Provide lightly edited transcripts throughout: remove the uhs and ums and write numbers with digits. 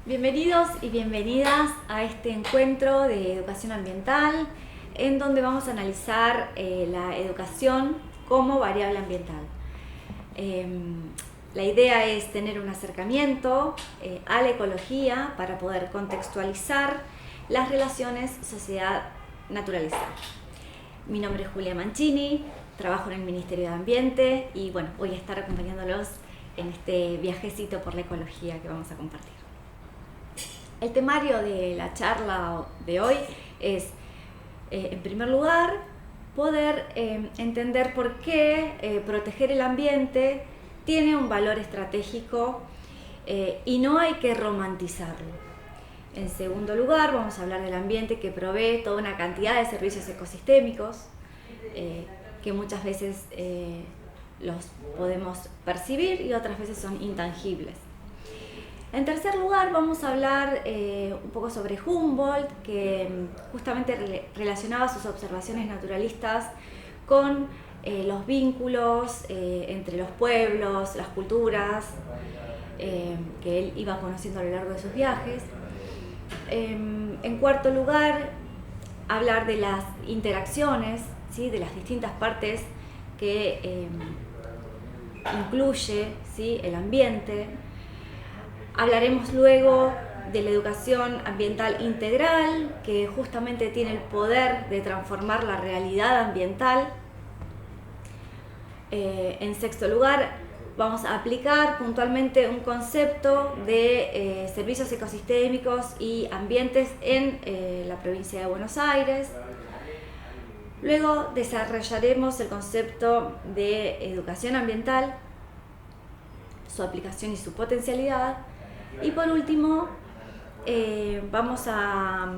Bienvenidos y bienvenidas a este encuentro de educación ambiental en donde vamos a analizar la educación como variable ambiental. La idea es tener un acercamiento a la ecología para poder contextualizar las relaciones sociedad-naturaleza. Mi nombre es Julia Mancini, trabajo en el Ministerio de Ambiente y bueno, voy a estar acompañándolos en este viajecito por la ecología que vamos a compartir. El temario de la charla de hoy es, en primer lugar, poder entender por qué proteger el ambiente tiene un valor estratégico y no hay que romantizarlo. En segundo lugar, vamos a hablar del ambiente que provee toda una cantidad de servicios ecosistémicos que muchas veces los podemos percibir y otras veces son intangibles. En tercer lugar, vamos a hablar un poco sobre Humboldt, que justamente relacionaba sus observaciones naturalistas con los vínculos entre los pueblos, las culturas, que él iba conociendo a lo largo de sus viajes. En cuarto lugar, hablar de las interacciones, ¿sí?, de las distintas partes que incluye, ¿sí?, el ambiente. Hablaremos luego de la educación ambiental integral, que justamente tiene el poder de transformar la realidad ambiental. En sexto lugar, vamos a aplicar puntualmente un concepto de servicios ecosistémicos y ambientes en la provincia de Buenos Aires. Luego desarrollaremos el concepto de educación ambiental, su aplicación y su potencialidad. Y por último, vamos a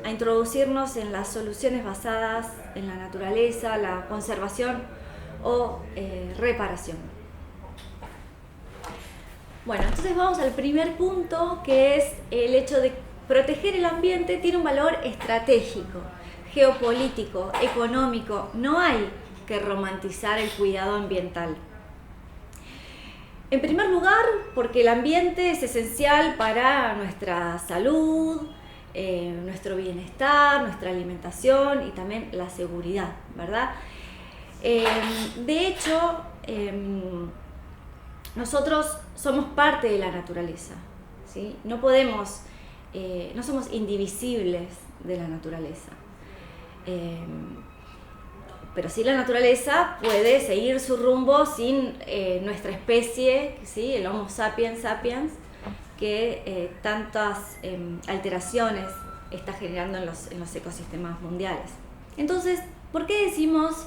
introducirnos en las soluciones basadas en la naturaleza, la conservación o reparación. Bueno, entonces vamos al primer punto, que es el hecho de proteger el ambiente tiene un valor estratégico, geopolítico, económico. No hay que romantizar el cuidado ambiental. En primer lugar, porque el ambiente es esencial para nuestra salud, nuestro bienestar, nuestra alimentación y también la seguridad, ¿verdad? De hecho, nosotros somos parte de la naturaleza, ¿sí? No somos indivisibles de la naturaleza. Pero sí, la naturaleza puede seguir su rumbo sin nuestra especie, ¿sí?, el Homo sapiens sapiens, que tantas alteraciones está generando en los ecosistemas mundiales. Entonces, ¿por qué decimos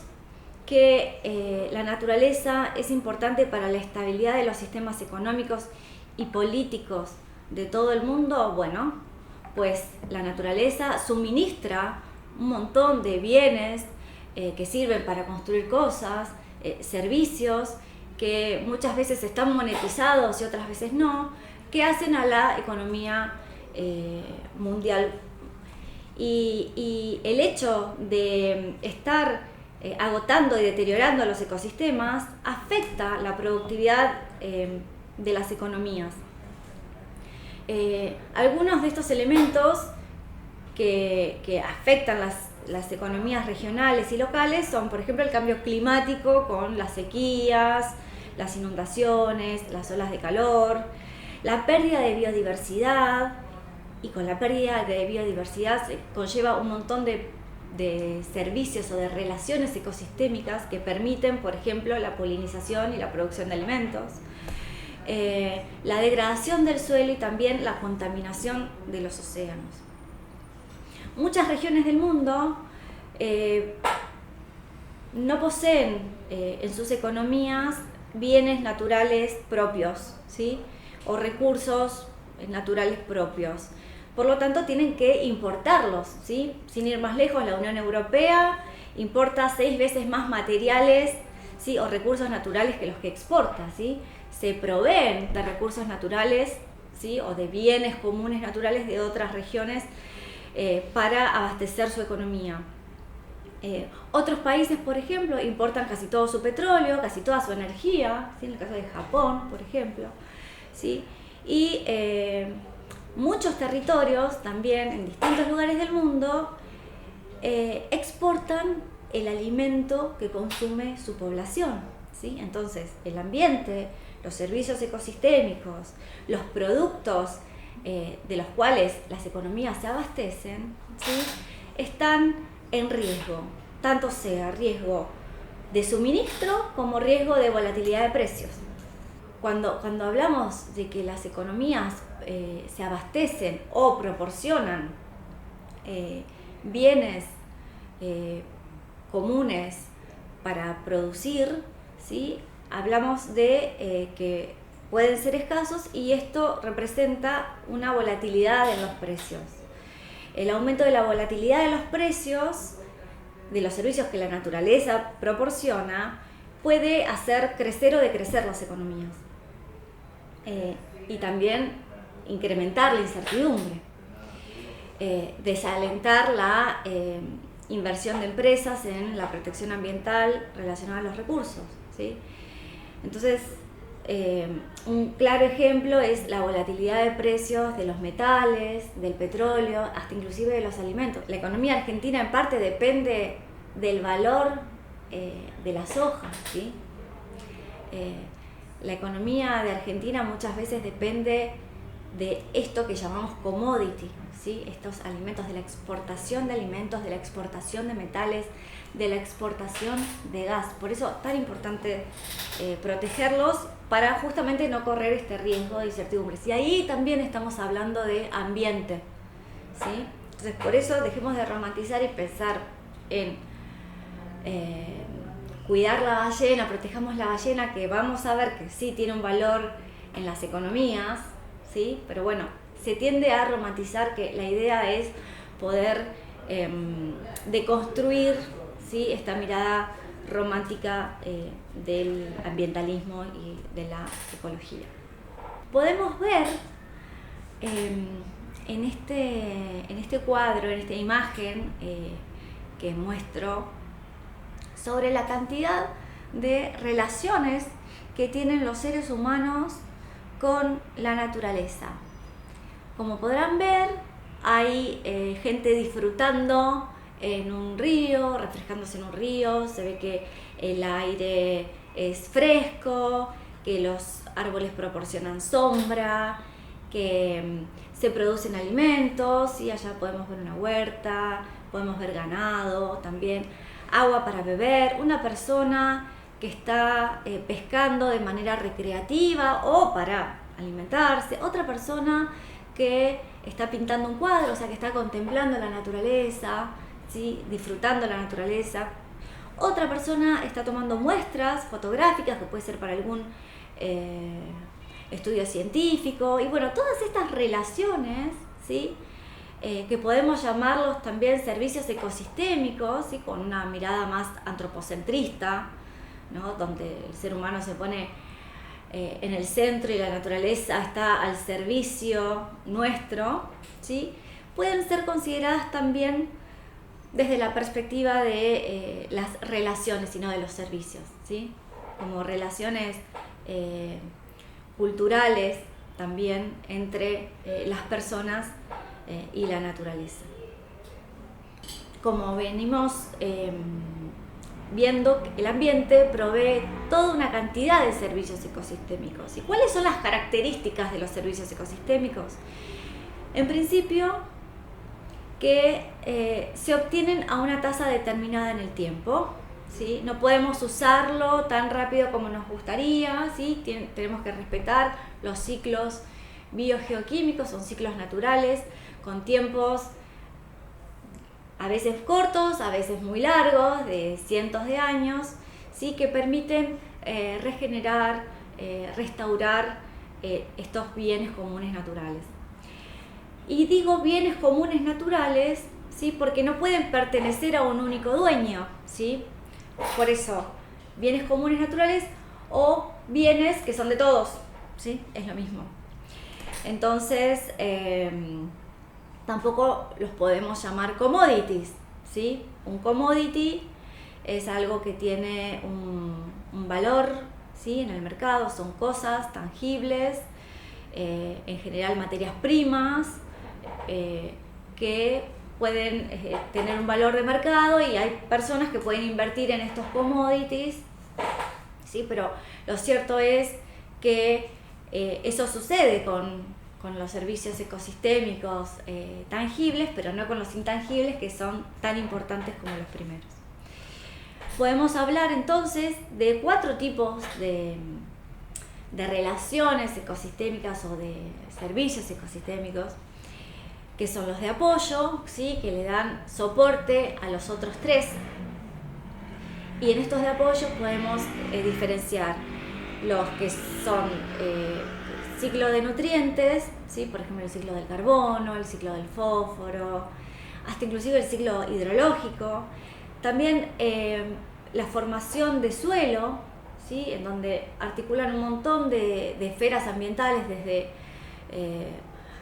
que la naturaleza es importante para la estabilidad de los sistemas económicos y políticos de todo el mundo? Bueno, pues la naturaleza suministra un montón de bienes que sirven para construir cosas, servicios que muchas veces están monetizados y otras veces no, que hacen a la economía mundial. Y el hecho de estar agotando y deteriorando los ecosistemas afecta la productividad de las economías. Algunos de estos elementos que afectan las economías regionales y locales son, por ejemplo, el cambio climático con las sequías, las inundaciones, las olas de calor, la pérdida de biodiversidad, y con la pérdida de biodiversidad se conlleva un montón de servicios o de relaciones ecosistémicas que permiten, por ejemplo, la polinización y la producción de alimentos, la degradación del suelo y también la contaminación de los océanos. Muchas regiones del mundo no poseen en sus economías bienes naturales propios, ¿sí?, o recursos naturales propios. Por lo tanto, tienen que importarlos, ¿sí? Sin ir más lejos, la Unión Europea importa 6 veces más materiales, ¿sí?, o recursos naturales que los que exporta, ¿sí? Se proveen de recursos naturales, ¿sí?, o de bienes comunes naturales de otras regiones para abastecer su economía. Otros países, por ejemplo, importan casi todo su petróleo, casi toda su energía, ¿sí?, en el caso de Japón, por ejemplo, ¿sí? Y muchos territorios, también en distintos lugares del mundo, exportan el alimento que consume su población, ¿sí? Entonces, el ambiente, los servicios ecosistémicos, los productos de los cuales las economías se abastecen, ¿sí?, están en riesgo, tanto sea riesgo de suministro como riesgo de volatilidad de precios. Cuando hablamos de que las economías se abastecen o proporcionan bienes comunes para producir, ¿sí?, hablamos de que pueden ser escasos, y esto representa una volatilidad en los precios. El aumento de la volatilidad de los precios de los servicios que la naturaleza proporciona puede hacer crecer o decrecer las economías, y también incrementar la incertidumbre, desalentar la inversión de empresas en la protección ambiental relacionada a los recursos, ¿sí? Entonces, un claro ejemplo es la volatilidad de precios de los metales, del petróleo, hasta inclusive de los alimentos. La economía argentina en parte depende del valor de la soja, ¿sí? La economía de Argentina muchas veces depende de esto que llamamos commodity, ¿sí? Estos alimentos, de la exportación de alimentos, de la exportación de metales, de la exportación de gas. Por eso tan importante protegerlos para justamente no correr este riesgo de incertidumbres. Y ahí también estamos hablando de ambiente, ¿sí? Entonces, por eso dejemos de romantizar y pensar en cuidar la ballena, protejamos la ballena, que vamos a ver que sí tiene un valor en las economías, ¿sí? Pero bueno, se tiende a romantizar que la idea es poder deconstruir, ¿sí?, esta mirada romántica del ambientalismo y de la ecología. Podemos ver en este cuadro, en esta imagen que muestro, sobre la cantidad de relaciones que tienen los seres humanos con la naturaleza. Como podrán ver, hay gente disfrutando en un río, refrescándose en un río, se ve que el aire es fresco, que los árboles proporcionan sombra, que se producen alimentos, y allá podemos ver una huerta, podemos ver ganado, también agua para beber, una persona que está pescando de manera recreativa o para alimentarse, otra persona que está pintando un cuadro, o sea, que está contemplando la naturaleza, ¿sí?, disfrutando la naturaleza. Otra persona está tomando muestras fotográficas, que puede ser para algún estudio científico. Y bueno, todas estas relaciones, ¿sí?, que podemos llamarlos también servicios ecosistémicos, ¿sí?, con una mirada más antropocentrista, ¿no?, donde el ser humano se pone en el centro y la naturaleza está al servicio nuestro, ¿sí?, pueden ser consideradas también desde la perspectiva de las relaciones y no de los servicios, ¿sí?, como relaciones culturales también entre las personas y la naturaleza. Como venimos viendo, el ambiente provee toda una cantidad de servicios ecosistémicos. ¿Y cuáles son las características de los servicios ecosistémicos? En principio, que se obtienen a una tasa determinada en el tiempo, ¿sí? No podemos usarlo tan rápido como nos gustaría, ¿sí? Tenemos que respetar los ciclos biogeoquímicos, son ciclos naturales, con tiempos a veces cortos, a veces muy largos, de cientos de años, ¿sí?, que permiten regenerar, restaurar estos bienes comunes naturales. Y digo bienes comunes naturales, ¿sí?, porque no pueden pertenecer a un único dueño, ¿sí? Por eso, bienes comunes naturales o bienes que son de todos, ¿sí?, es lo mismo. Entonces, tampoco los podemos llamar commodities, ¿sí? Un commodity es algo que tiene un valor, ¿sí?, en el mercado, son cosas tangibles en general materias primas, que pueden tener un valor de mercado, y hay personas que pueden invertir en estos commodities, ¿sí? Pero lo cierto es que eso sucede con los servicios ecosistémicos tangibles, pero no con los intangibles, que son tan importantes como los primeros. Podemos hablar entonces de 4 tipos de relaciones ecosistémicas o de servicios ecosistémicos, que son los de apoyo, ¿sí? Que le dan soporte a los otros 3. Y en estos de apoyo podemos diferenciar los que son ciclo de nutrientes, ¿sí? Por ejemplo el ciclo del carbono, el ciclo del fósforo, hasta inclusive el ciclo hidrológico. También la formación de suelo, ¿sí? En donde articulan un montón de esferas ambientales, desde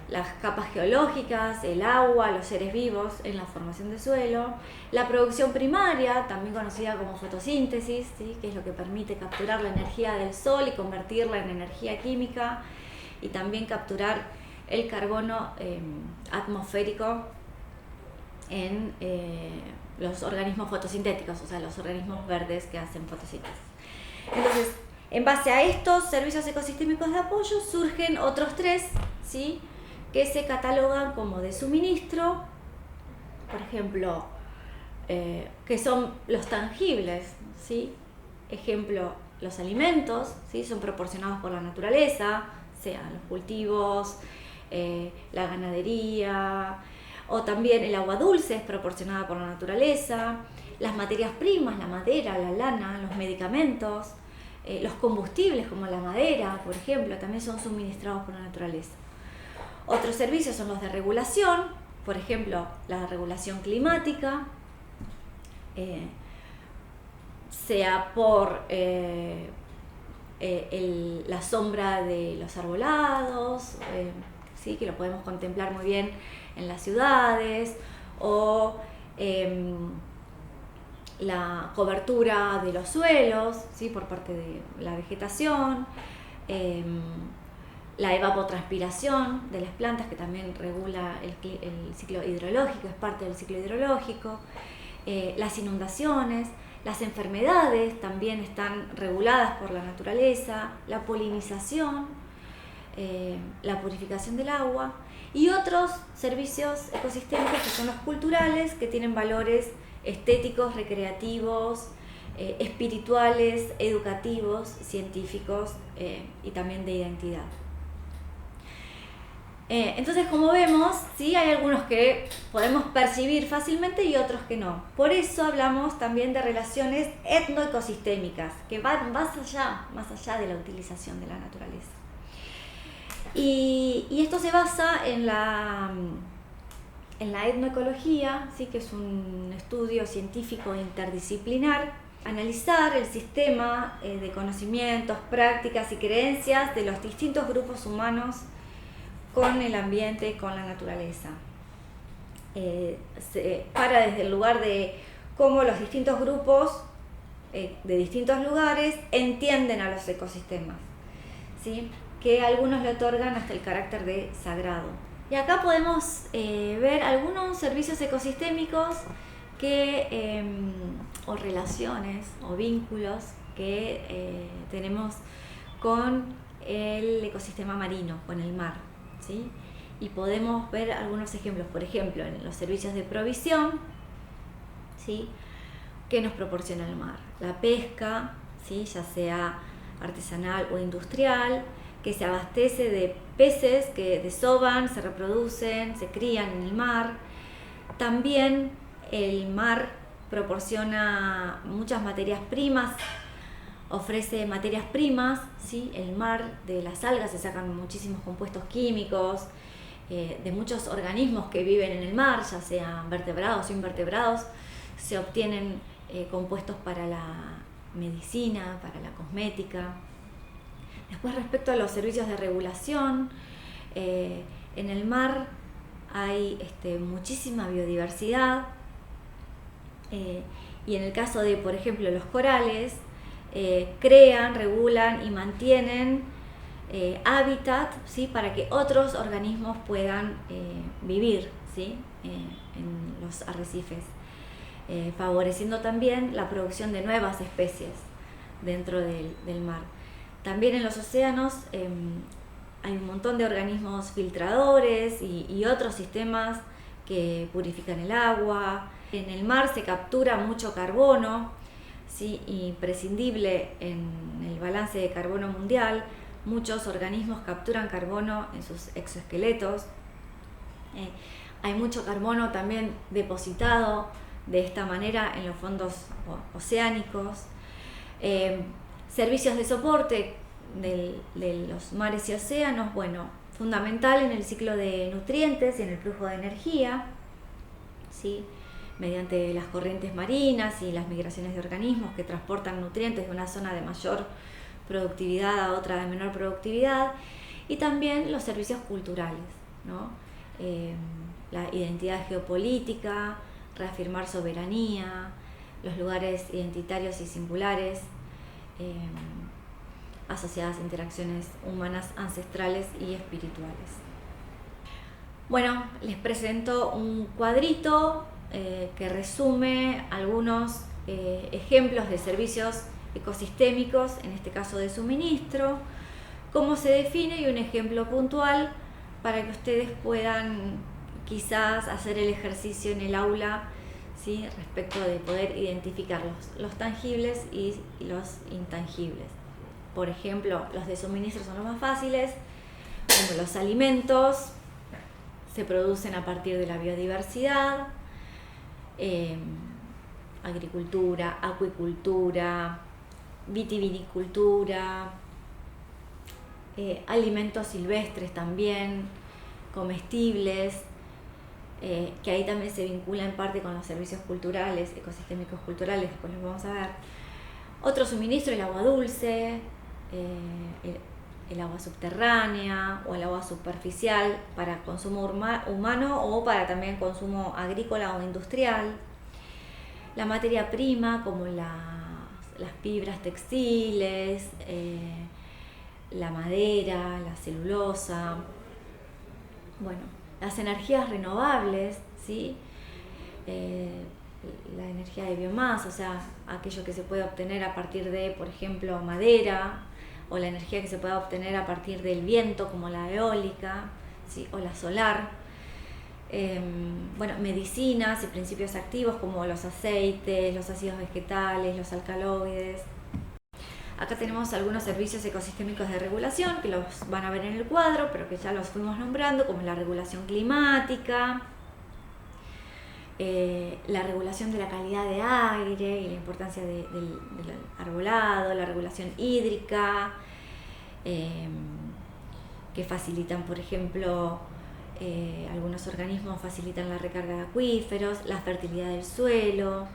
las capas geológicas, el agua, los seres vivos en la formación de suelo. La producción primaria, también conocida como fotosíntesis, ¿sí? Que es lo que permite capturar la energía del sol y convertirla en energía química, y también capturar el carbono atmosférico en los organismos fotosintéticos, o sea, los organismos verdes que hacen fotosíntesis. Entonces, en base a estos servicios ecosistémicos de apoyo surgen otros 3, ¿sí? Que se catalogan como de suministro, por ejemplo, que son los tangibles, ¿sí? Ejemplo, los alimentos, ¿sí? Son proporcionados por la naturaleza, sean los cultivos, la ganadería, o también el agua dulce es proporcionada por la naturaleza, las materias primas, la madera, la lana, los medicamentos, los combustibles como la madera, por ejemplo, también son suministrados por la naturaleza. Otros servicios son los de regulación, por ejemplo, la regulación climática, sea por la sombra de los arbolados, ¿sí? Que lo podemos contemplar muy bien en las ciudades, o la cobertura de los suelos, ¿sí? Por parte de la vegetación, la evapotranspiración de las plantas, que también regula el ciclo hidrológico, es parte del ciclo hidrológico, las inundaciones, las enfermedades también están reguladas por la naturaleza, la polinización, la purificación del agua, y otros servicios ecosistémicos que son los culturales, que tienen valores estéticos, recreativos, espirituales, educativos, científicos, y también de identidad. Entonces, como vemos, sí, hay algunos que podemos percibir fácilmente y otros que no. Por eso hablamos también de relaciones etnoecosistémicas, que van más allá de la utilización de la naturaleza. Y esto se basa en la etnoecología, ¿sí? Que es un estudio científico interdisciplinar, analizar el sistema de conocimientos, prácticas y creencias de los distintos grupos humanos con el ambiente, con la naturaleza. Se para desde el lugar de cómo los distintos grupos de distintos lugares entienden a los ecosistemas, ¿sí? Que algunos le otorgan hasta el carácter de sagrado. Y acá podemos ver algunos servicios ecosistémicos que, o relaciones o vínculos que tenemos con el ecosistema marino, con el mar, ¿sí? Y podemos ver algunos ejemplos, por ejemplo, en los servicios de provisión, ¿sí? Que nos proporciona el mar. La pesca, ¿sí? Ya sea artesanal o industrial, que se abastece de peces que desovan, se reproducen, se crían en el mar. También el mar proporciona muchas materias primas, ofrece materias primas, ¿sí? El mar, de las algas se sacan muchísimos compuestos químicos, de muchos organismos que viven en el mar, ya sean vertebrados o invertebrados, se obtienen compuestos para la medicina, para la cosmética. Después, respecto a los servicios de regulación, en el mar hay muchísima biodiversidad, y en el caso de, por ejemplo, los corales, crean, regulan y mantienen hábitat, ¿sí? Para que otros organismos puedan vivir, ¿sí? En los arrecifes, favoreciendo también la producción de nuevas especies dentro del mar. También en los océanos hay un montón de organismos filtradores y otros sistemas que purifican el agua. En el mar se captura mucho carbono, ¿sí? Imprescindible en el balance de carbono mundial. Muchos organismos capturan carbono en sus exoesqueletos. Hay mucho carbono también depositado de esta manera en los fondos oceánicos. Servicios de soporte de los mares y océanos, bueno, fundamental en el ciclo de nutrientes y en el flujo de energía, ¿sí? Mediante las corrientes marinas y las migraciones de organismos que transportan nutrientes de una zona de mayor productividad a otra de menor productividad, y también los servicios culturales, ¿no? La identidad geopolítica, reafirmar soberanía, los lugares identitarios y singulares, asociadas a interacciones humanas ancestrales y espirituales. Bueno, les presento un cuadrito que resume algunos ejemplos de servicios ecosistémicos, en este caso de suministro, cómo se define, y un ejemplo puntual para que ustedes puedan quizás hacer el ejercicio en el aula, ¿sí? Respecto de poder identificar los tangibles y los intangibles. Por ejemplo, los de suministro son los más fáciles, como los alimentos se producen a partir de la biodiversidad, agricultura, acuicultura, vitivinicultura, alimentos silvestres también, comestibles, que ahí también se vincula en parte con los servicios culturales, ecosistémicos culturales, después los vamos a ver. Otro suministro, el agua dulce, el agua subterránea o el agua superficial para consumo humano o para también consumo agrícola o industrial. La materia prima, como las fibras textiles, la madera, la celulosa. Bueno, las energías renovables, ¿sí? La energía de biomasa, o sea, aquello que se puede obtener a partir de, por ejemplo, madera, o la energía que se puede obtener a partir del viento, como la eólica, ¿sí? O la solar. Bueno, medicinas y principios activos como los aceites, los ácidos vegetales, los alcaloides. Acá tenemos algunos servicios ecosistémicos de regulación que los van a ver en el cuadro, pero que ya los fuimos nombrando, como la regulación climática, la regulación de la calidad de aire y la importancia del arbolado, la regulación hídrica, que facilitan, por ejemplo, algunos organismos facilitan la recarga de acuíferos, la fertilidad del suelo,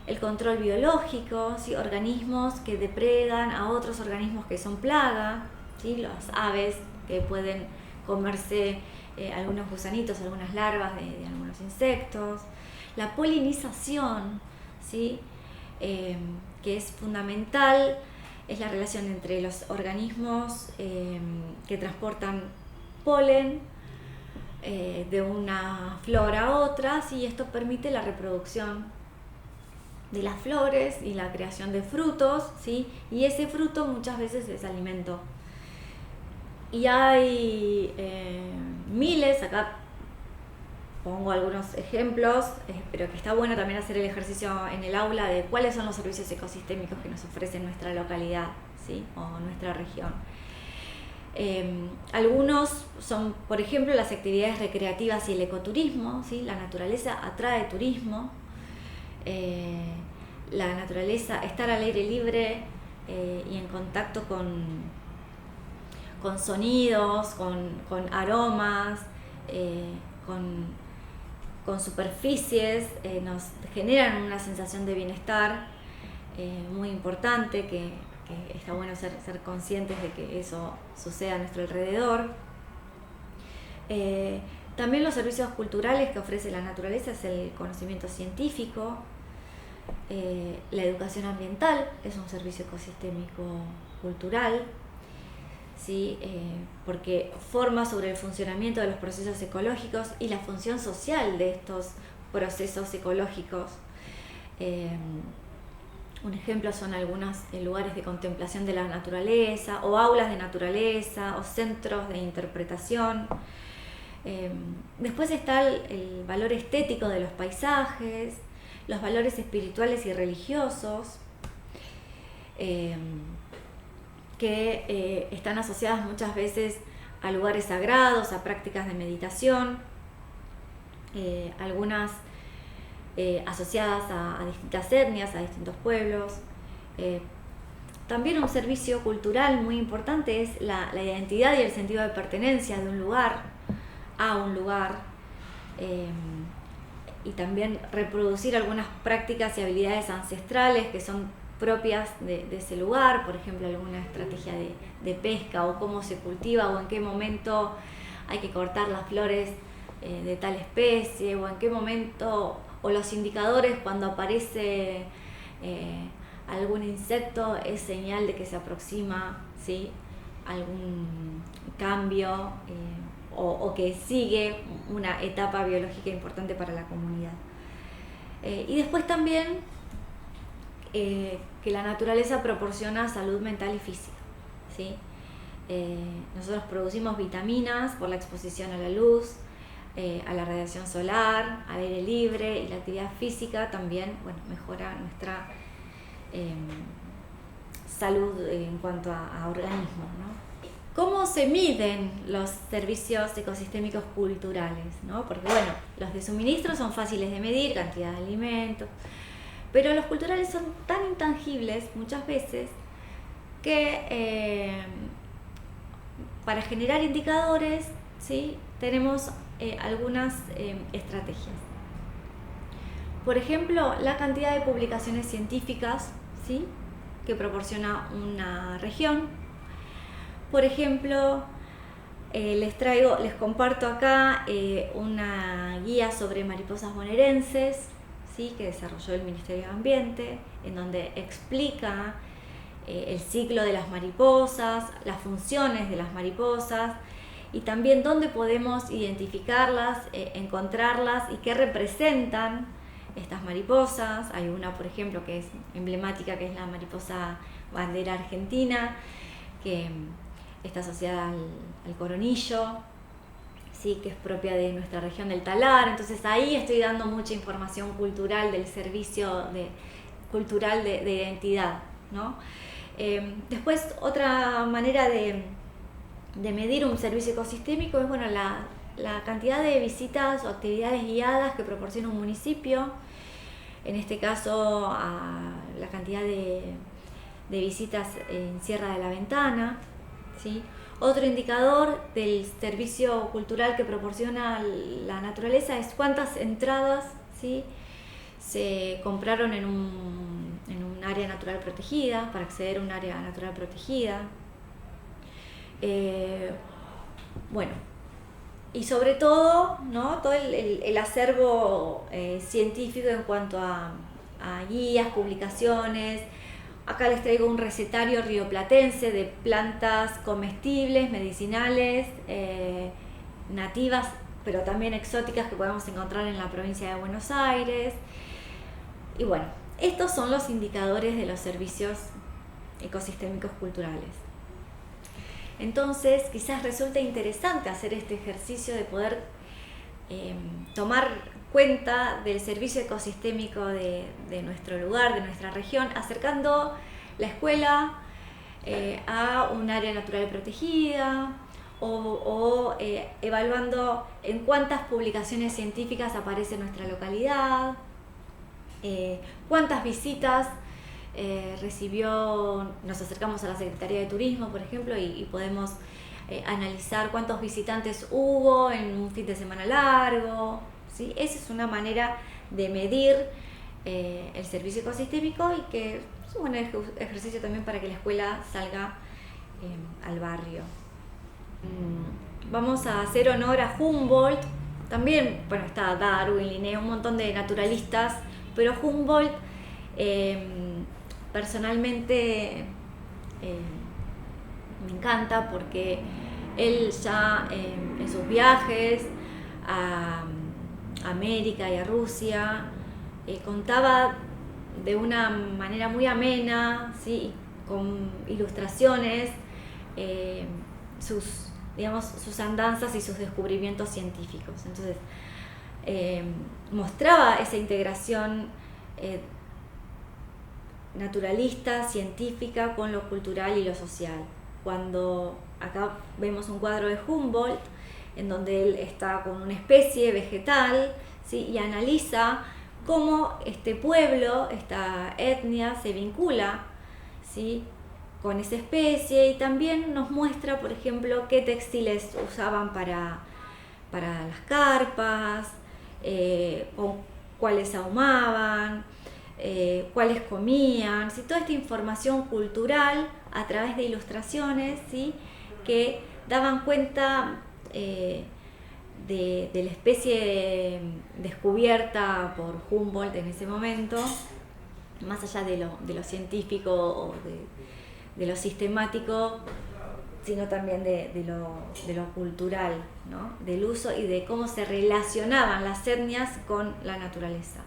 el control biológico, ¿sí? Organismos que depredan a otros organismos que son plaga, ¿sí? Las aves que pueden comerse algunos gusanitos, algunas larvas de algunos insectos, la polinización, ¿sí? Que es fundamental, es la relación entre los organismos que transportan polen de una flor a otra, ¿sí? Y esto permite la reproducción de las flores y la creación de frutos, ¿sí? Y ese fruto muchas veces es alimento. Y hay miles, acá pongo algunos ejemplos, pero que está bueno también hacer el ejercicio en el aula de cuáles son los servicios ecosistémicos que nos ofrece nuestra localidad, ¿sí? O nuestra región. Algunos son, por ejemplo, las actividades recreativas y el ecoturismo, ¿sí? La naturaleza atrae turismo. La naturaleza, estar al aire libre y en contacto con sonidos, con aromas, con superficies, nos generan una sensación de bienestar muy importante, que está bueno ser conscientes de que eso sucede a nuestro alrededor. También los servicios culturales que ofrece la naturaleza es el conocimiento científico. La educación ambiental es un servicio ecosistémico cultural, ¿sí? Porque forma sobre el funcionamiento de los procesos ecológicos y la función social de estos procesos ecológicos. Un ejemplo son algunos lugares de contemplación de la naturaleza, o aulas de naturaleza, o centros de interpretación. Después está el valor estético de los paisajes, los valores espirituales y religiosos, que están asociadas muchas veces a lugares sagrados, a prácticas de meditación, algunas asociadas a distintas etnias, a distintos pueblos. También un servicio cultural muy importante es la identidad y el sentido de pertenencia de un lugar a un lugar, y también reproducir algunas prácticas y habilidades ancestrales que son propias de ese lugar, por ejemplo alguna estrategia de pesca, o cómo se cultiva, o en qué momento hay que cortar las flores de tal especie, o en qué momento, o los indicadores cuando aparece algún insecto es señal de que se aproxima, ¿sí?, algún cambio, o que sigue una etapa biológica importante para la comunidad. Y después también que la naturaleza proporciona salud mental y física, ¿sí? Nosotros producimos vitaminas por la exposición a la luz, a la radiación solar, al aire libre, y la actividad física también, bueno, mejora nuestra salud en cuanto a organismos, ¿no? ¿Cómo se miden los servicios ecosistémicos culturales, ¿no? Porque bueno, los de suministro son fáciles de medir, cantidad de alimentos, pero los culturales son tan intangibles muchas veces que para generar indicadores, ¿sí?, tenemos algunas estrategias. Por ejemplo, la cantidad de publicaciones científicas, ¿sí?, que proporciona una región. Por ejemplo, les comparto acá una guía sobre mariposas bonaerenses, ¿sí?, que desarrolló el Ministerio de Ambiente, en donde explica el ciclo de las mariposas, las funciones de las mariposas, y también dónde podemos identificarlas, encontrarlas y qué representan estas mariposas. Hay una, por ejemplo, que es emblemática, que es la mariposa bandera argentina, que está asociada al coronillo, ¿sí?, que es propia de nuestra región del Talar. Entonces ahí estoy dando mucha información cultural del servicio cultural de identidad, ¿no? Después, otra manera de medir un servicio ecosistémico es, bueno, la cantidad de visitas o actividades guiadas que proporciona un municipio. En este caso, a la cantidad de visitas en Sierra de la Ventana, ¿sí? Otro indicador del servicio cultural que proporciona la naturaleza es cuántas entradas, ¿sí?, se compraron en un área natural protegida, para acceder a un área natural protegida. Bueno, y sobre todo, ¿no?, todo el acervo científico en cuanto a guías, publicaciones. Acá les traigo un recetario rioplatense de plantas comestibles, medicinales, nativas, pero también exóticas, que podemos encontrar en la provincia de Buenos Aires. Y bueno, estos son los indicadores de los servicios ecosistémicos culturales. Entonces, quizás resulte interesante hacer este ejercicio de poder tomar cuenta del servicio ecosistémico de nuestro lugar, de nuestra región, acercando la escuela a un área natural protegida, o evaluando en cuántas publicaciones científicas aparece nuestra localidad, cuántas visitas recibió. Nos acercamos a la Secretaría de Turismo, por ejemplo, y podemos analizar cuántos visitantes hubo en un fin de semana largo, ¿sí? Esa es una manera de medir el servicio ecosistémico, y que es un buen ejercicio también para que la escuela salga al barrio. Vamos a hacer honor a Humboldt. También, bueno, está Darwin, Linneo, un montón de naturalistas, pero Humboldt personalmente Me encanta porque él ya en sus viajes a América y a Rusia contaba de una manera muy amena, ¿sí? Con ilustraciones, sus andanzas y sus descubrimientos científicos. Entonces, mostraba esa integración naturalista, científica, con lo cultural y lo social. Cuando acá vemos un cuadro de Humboldt, en donde él está con una especie vegetal, ¿sí? Y analiza cómo este pueblo, esta etnia, se vincula, ¿sí? Con esa especie, y también nos muestra, por ejemplo, qué textiles usaban para las carpas, o cuáles ahumaban, cuáles comían, ¿sí? Toda esta información cultural a través de ilustraciones, ¿sí? Que daban cuenta de la especie descubierta por Humboldt en ese momento, más allá de lo científico o de lo sistemático, sino también de lo cultural, ¿no? Del uso y de cómo se relacionaban las etnias con la naturaleza.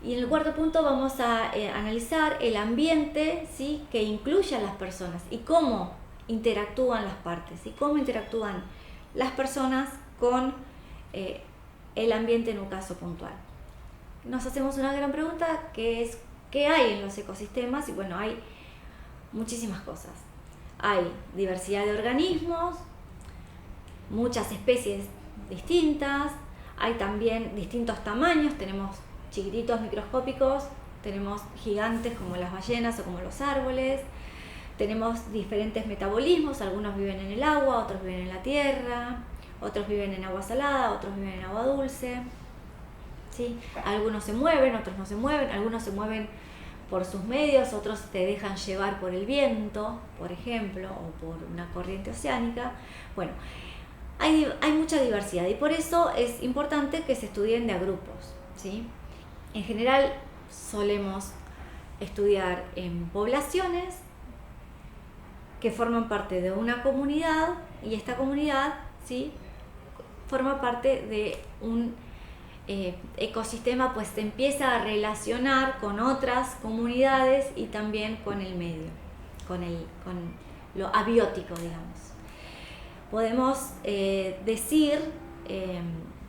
Y en el cuarto punto vamos a analizar el ambiente, ¿sí? Que incluye a las personas y cómo interactúan las partes, y cómo interactúan las personas con el ambiente en un caso puntual. Nos hacemos una gran pregunta, que es ¿qué hay en los ecosistemas? Y bueno, hay muchísimas cosas. Hay diversidad de organismos, muchas especies distintas, hay también distintos tamaños, tenemos chiquititos microscópicos, tenemos gigantes como las ballenas o como los árboles, tenemos diferentes metabolismos, algunos viven en el agua, otros viven en la tierra, otros viven en agua salada, otros viven en agua dulce, ¿sí? Algunos se mueven, otros no se mueven, algunos se mueven por sus medios, otros te dejan llevar por el viento, por ejemplo, o por una corriente oceánica. Bueno, hay mucha diversidad, y por eso es importante que se estudien de a grupos, ¿sí? En general solemos estudiar en poblaciones que forman parte de una comunidad, y esta comunidad, ¿sí? Forma parte de un ecosistema, pues se empieza a relacionar con otras comunidades y también con el medio, con lo abiótico, digamos. Podemos decir,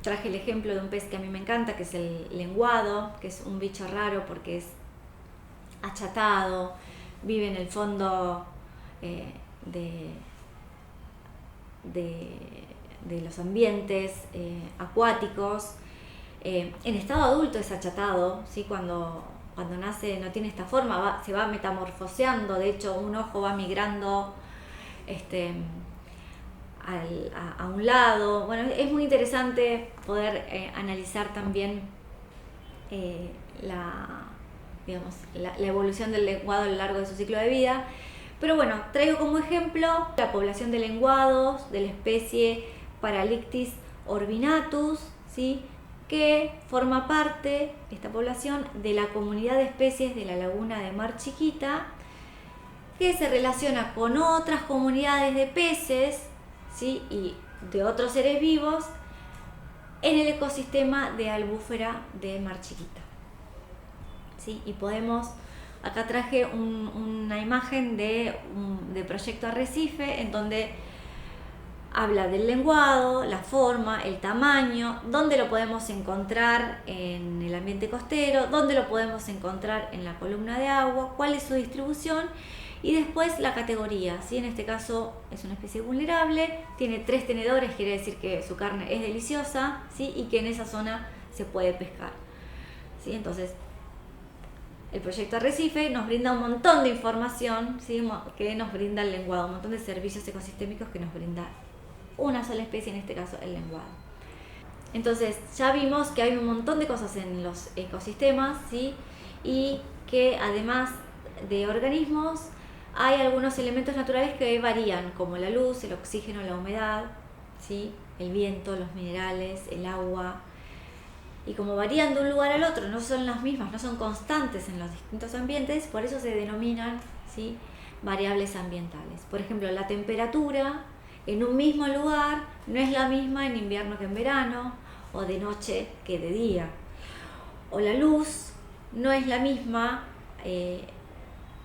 traje el ejemplo de un pez que a mí me encanta, que es el lenguado, que es un bicho raro porque es achatado, vive en el fondo de los ambientes acuáticos. En estado adulto es achatado, ¿sí? Cuando nace no tiene esta forma, se va metamorfoseando, de hecho un ojo va migrando a un lado. Bueno, es muy interesante poder analizar también la evolución del lenguado a lo largo de su ciclo de vida. Pero bueno, traigo como ejemplo la población de lenguados de la especie Paralictis orbinatus, ¿sí? Que forma parte, esta población, de la comunidad de especies de la laguna de Mar Chiquita, que se relaciona con otras comunidades de peces, ¿sí? Y de otros seres vivos en el ecosistema de Albúfera de Mar Chiquita, ¿sí? Y podemos, acá traje una imagen de Proyecto Arrecife, en donde habla del lenguado, la forma, el tamaño, dónde lo podemos encontrar en el ambiente costero, dónde lo podemos encontrar en la columna de agua, cuál es su distribución, y después la categoría, ¿sí? En este caso es una especie vulnerable, tiene 3 tenedores, quiere decir que su carne es deliciosa, ¿sí? Y que en esa zona se puede pescar, ¿sí? Entonces, el Proyecto Arrecife nos brinda un montón de información, ¿sí? Que nos brinda el lenguado, un montón de servicios ecosistémicos que nos brinda una sola especie, en este caso el lenguado. Entonces ya vimos que hay un montón de cosas en los ecosistemas, ¿sí? Y que además de organismos hay algunos elementos naturales que varían, como la luz, el oxígeno, la humedad, ¿sí? El viento, los minerales, el agua. Y como varían de un lugar al otro, no son las mismas, no son constantes en los distintos ambientes, por eso se denominan, ¿sí? variables ambientales. Por ejemplo, la temperatura en un mismo lugar no es la misma en invierno que en verano, o de noche que de día. O la luz no es la misma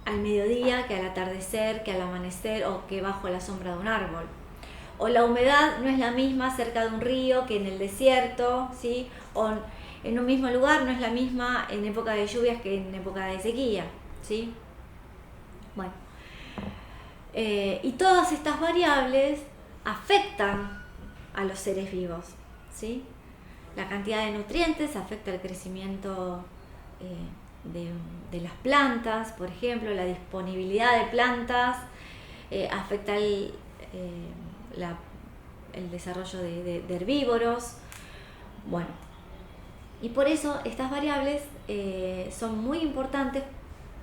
al mediodía que al atardecer, que al amanecer o que bajo la sombra de un árbol. O la humedad no es la misma cerca de un río que en el desierto, ¿sí? O en un mismo lugar no es la misma en época de lluvias que en época de sequía, ¿sí? Bueno, y todas estas variables afectan a los seres vivos, ¿sí? La cantidad de nutrientes afecta el crecimiento de las plantas, por ejemplo, la disponibilidad de plantas afecta el desarrollo de herbívoros. Bueno, y por eso estas variables son muy importantes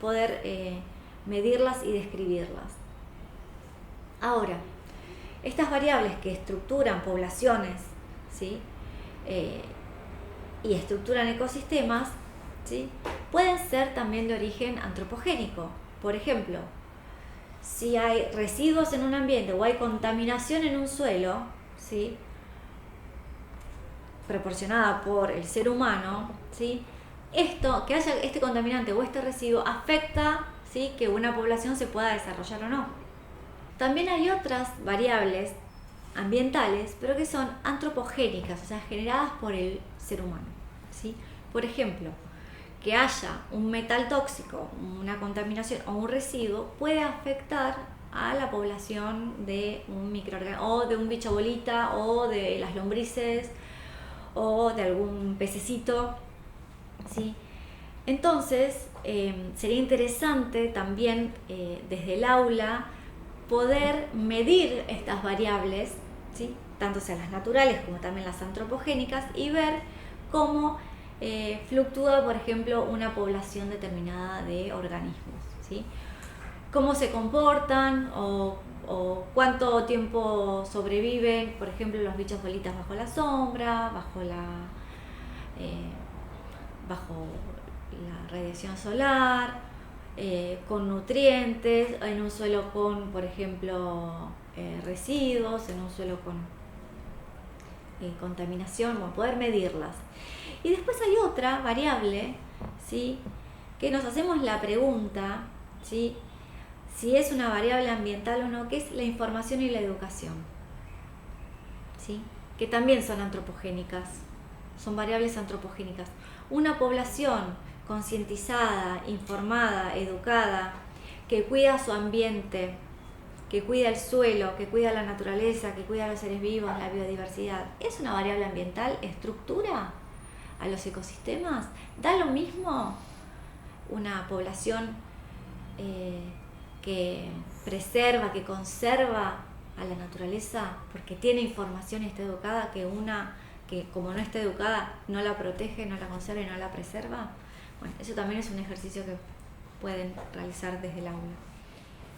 poder medirlas y describirlas. Ahora, estas variables que estructuran poblaciones, ¿sí? Y estructuran ecosistemas, ¿sí? Pueden ser también de origen antropogénico. Por ejemplo, si hay residuos en un ambiente o hay contaminación en un suelo, ¿sí? Proporcionada por el ser humano, ¿sí? Que haya este contaminante o este residuo afecta, ¿sí? Que una población se pueda desarrollar o no. También hay otras variables ambientales, pero que son antropogénicas, o sea, generadas por el ser humano, ¿sí? Por ejemplo, que haya un metal tóxico, una contaminación o un residuo puede afectar a la población de un microorganismo o de un bicho bolita o de las lombrices o de algún pececito, ¿sí? Entonces, sería interesante también desde el aula poder medir estas variables, ¿sí? Tanto sean las naturales como también las antropogénicas, y ver cómo fluctúa, por ejemplo, una población determinada de organismos, ¿sí? Cómo se comportan o cuánto tiempo sobreviven, por ejemplo, los bichos bolitas bajo la sombra, bajo la radiación solar, con nutrientes, en un suelo con, por ejemplo, residuos, en un suelo con contaminación, bueno, poder medirlas. Y después hay otra variable, ¿sí? Que nos hacemos la pregunta, ¿sí? Si es una variable ambiental o no, que es la información y la educación, ¿sí? Que también son antropogénicas, son variables antropogénicas. Una población concientizada, informada, educada, que cuida su ambiente, que cuida el suelo, que cuida la naturaleza, que cuida a los seres vivos, la biodiversidad, ¿es una variable ambiental? ¿Estructura a los ecosistemas? ¿Da lo mismo una población que preserva, que conserva a la naturaleza porque tiene información y está educada, que una que como no está educada no la protege, no la conserva y no la preserva? Bueno, eso también es un ejercicio que pueden realizar desde el aula.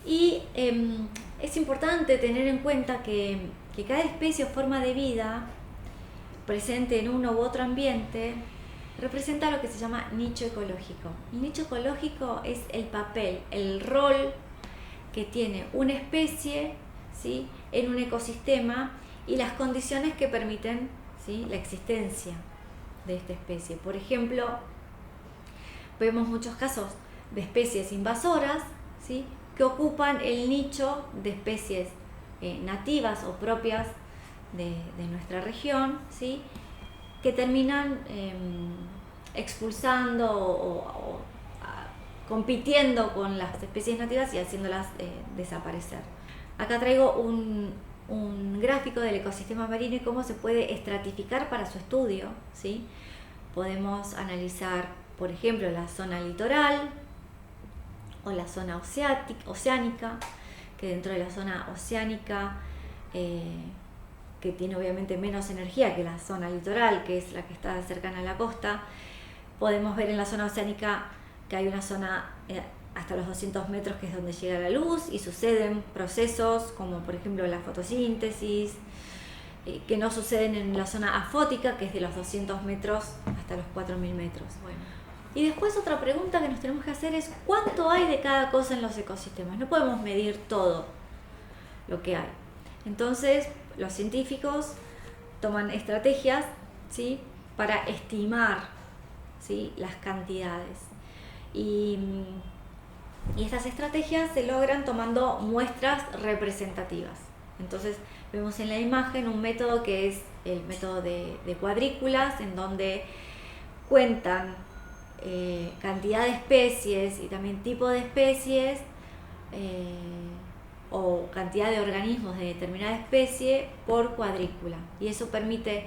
Y es importante tener en cuenta que cada especie o forma de vida presente en uno u otro ambiente representa lo que se llama nicho ecológico. El nicho ecológico es el papel, el rol que tiene una especie, ¿sí? En un ecosistema y las condiciones que permiten, ¿sí? La existencia de esta especie. Por ejemplo, vemos muchos casos de especies invasoras, ¿sí? Que ocupan el nicho de especies nativas o propias de nuestra región, ¿sí? Que terminan expulsando o compitiendo con las especies nativas y haciéndolas desaparecer. Acá traigo un gráfico del ecosistema marino y cómo se puede estratificar para su estudio, ¿sí? Podemos analizar, por ejemplo, la zona litoral o la zona oceánica, que dentro de la zona oceánica, que tiene obviamente menos energía que la zona litoral, que es la que está cercana a la costa, podemos ver en la zona oceánica que hay una zona hasta los 200 metros que es donde llega la luz y suceden procesos como por ejemplo la fotosíntesis, que no suceden en la zona afótica, que es de los 200 metros hasta los 4000 metros. Bueno, Y después otra pregunta que nos tenemos que hacer es ¿cuánto hay de cada cosa en los ecosistemas? No podemos medir todo lo que hay. Entonces, los científicos toman estrategias, ¿sí?, para estimar, ¿sí?, las cantidades. Y estas estrategias se logran tomando muestras representativas. Entonces, vemos en la imagen un método que es el método de cuadrículas, en donde cuentan cantidad de especies y también tipo de especies, o cantidad de organismos de determinada especie por cuadrícula, y eso permite